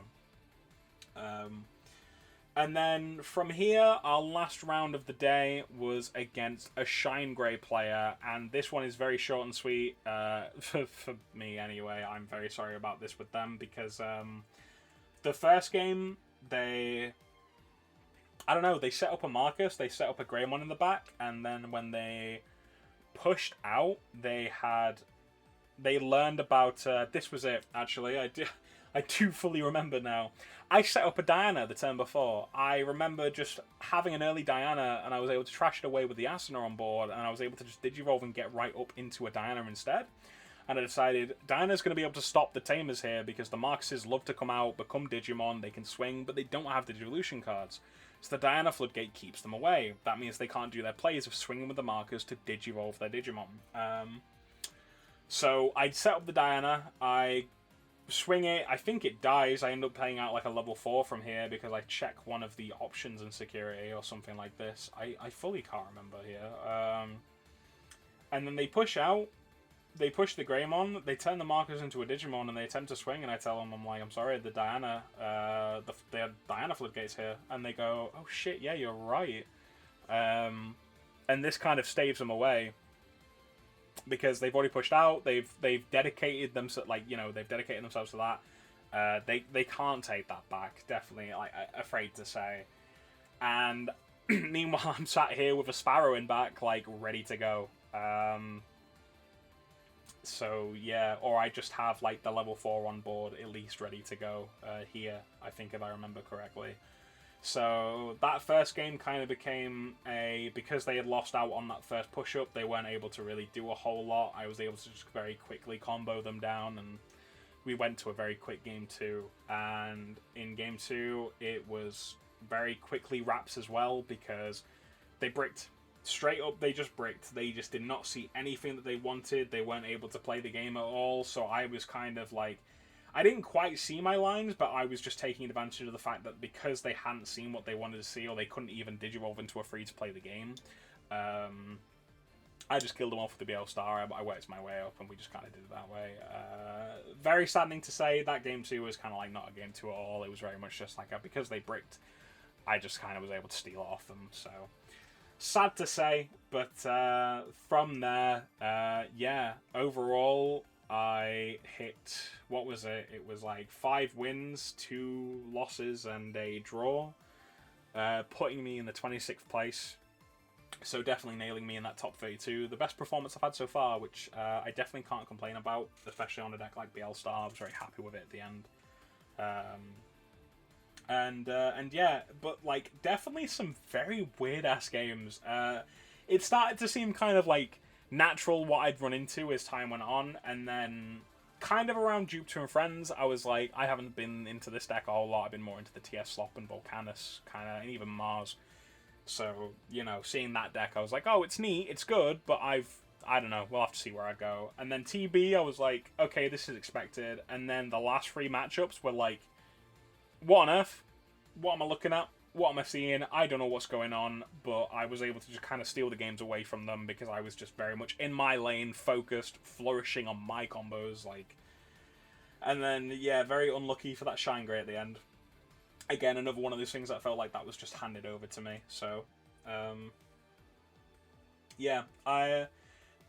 and then from here, our last round of the day was against a Shine Grey player, and this one is very short and sweet, for me anyway. I'm very sorry about this with them, because the first game, I don't know, they set up a Marcus, they set up a Greymon in the back, and then when they pushed out, they learned about, this was it, actually, I do fully remember now. I set up a Diana the turn before. I remember just having an early Diana, and I was able to trash it away with the Asuna on board, and I was able to just Digivolve and get right up into a Diana instead. And I decided Diana's going to be able to stop the Tamers here, because the Marcuses love to come out, become Digimon, they can swing, but they don't have the Digivolution cards. So the Diana Floodgate keeps them away. That means they can't do their plays of swinging with the Marcus to Digivolve their Digimon. So I set up the Diana, I swing it, I think it dies, I end up playing out like a level 4 from here because I check one of the options in security or something like this. I fully can't remember here. And then they push out, they push the Greymon, they turn the Marcus into a Digimon and they attempt to swing, and I tell them, I'm like, I'm sorry, the Diana, the Diana Floodgate's here. And they go, oh shit, yeah, you're right. And this kind of staves them away, because they've already pushed out, they've dedicated themselves, like, you know, they've dedicated themselves to that, They can't take that back. Definitely, like, afraid to say. And meanwhile, I'm sat here with a Sparrow in back, like, ready to go. So yeah, or I just have like the level 4 on board at least ready to go here, I think, if I remember correctly. So that first game kind of became because they had lost out on that first push-up, they weren't able to really do a whole lot. I was able to just very quickly combo them down, and we went to a very quick game 2. And in game 2, it was very quickly wraps as well, because they bricked. Straight up, they just bricked. They just did not see anything that they wanted. They weren't able to play the game at all, so I was kind of like... I didn't quite see my lines, but I was just taking advantage of the fact that because they hadn't seen what they wanted to see, or they couldn't even digivolve into a free-to-play the game, I just killed them off with the BL Star. I worked my way up, and we just kind of did it that way. Very saddening to say, that game 2 was kind of like not a game 2 at all. It was very much just like, because they bricked, I just kind of was able to steal off them, so... Sad to say, but from there, yeah, overall, I hit, what was it? It was like 5 wins, 2 losses, and a draw, putting me in the 26th place. So definitely nailing me in that top 32. The best performance I've had so far, which I definitely can't complain about, especially on a deck like BL Star. I was very happy with it at the end. And yeah, but like definitely some very weird ass games. It started to seem kind of like natural what I'd run into as time went on, and then kind of around Jupiter and Friends, I was like, I haven't been into this deck a whole lot. I've been more into the TS Slop and Volcanus kind of, and even Mars. So, you know, seeing that deck, I was like, oh, it's neat, it's good, but I don't know, we'll have to see where I go. And then TB, I was like, okay, this is expected. And then the last 3 matchups were like, what on earth? What am I looking at? What am I seeing? I don't know what's going on, but I was able to just kind of steal the games away from them because I was just very much in my lane, focused, flourishing on my combos, like. And then, yeah, very unlucky for that Shine Grey at the end. Again, another one of those things that felt like that was just handed over to me, so... yeah,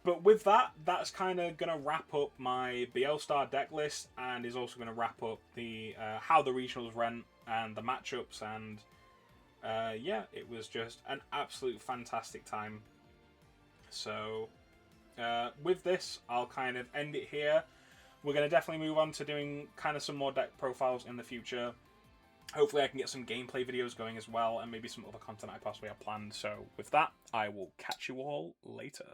But with that, that's kind of going to wrap up my BL Star deck list, and is also going to wrap up the how the regionals went and the matchups, and yeah, it was just an absolute fantastic time. So with this, I'll kind of end it here. We're going to definitely move on to doing kind of some more deck profiles in the future. Hopefully I can get some gameplay videos going as well, and maybe some other content I possibly have planned. So with that, I will catch you all later.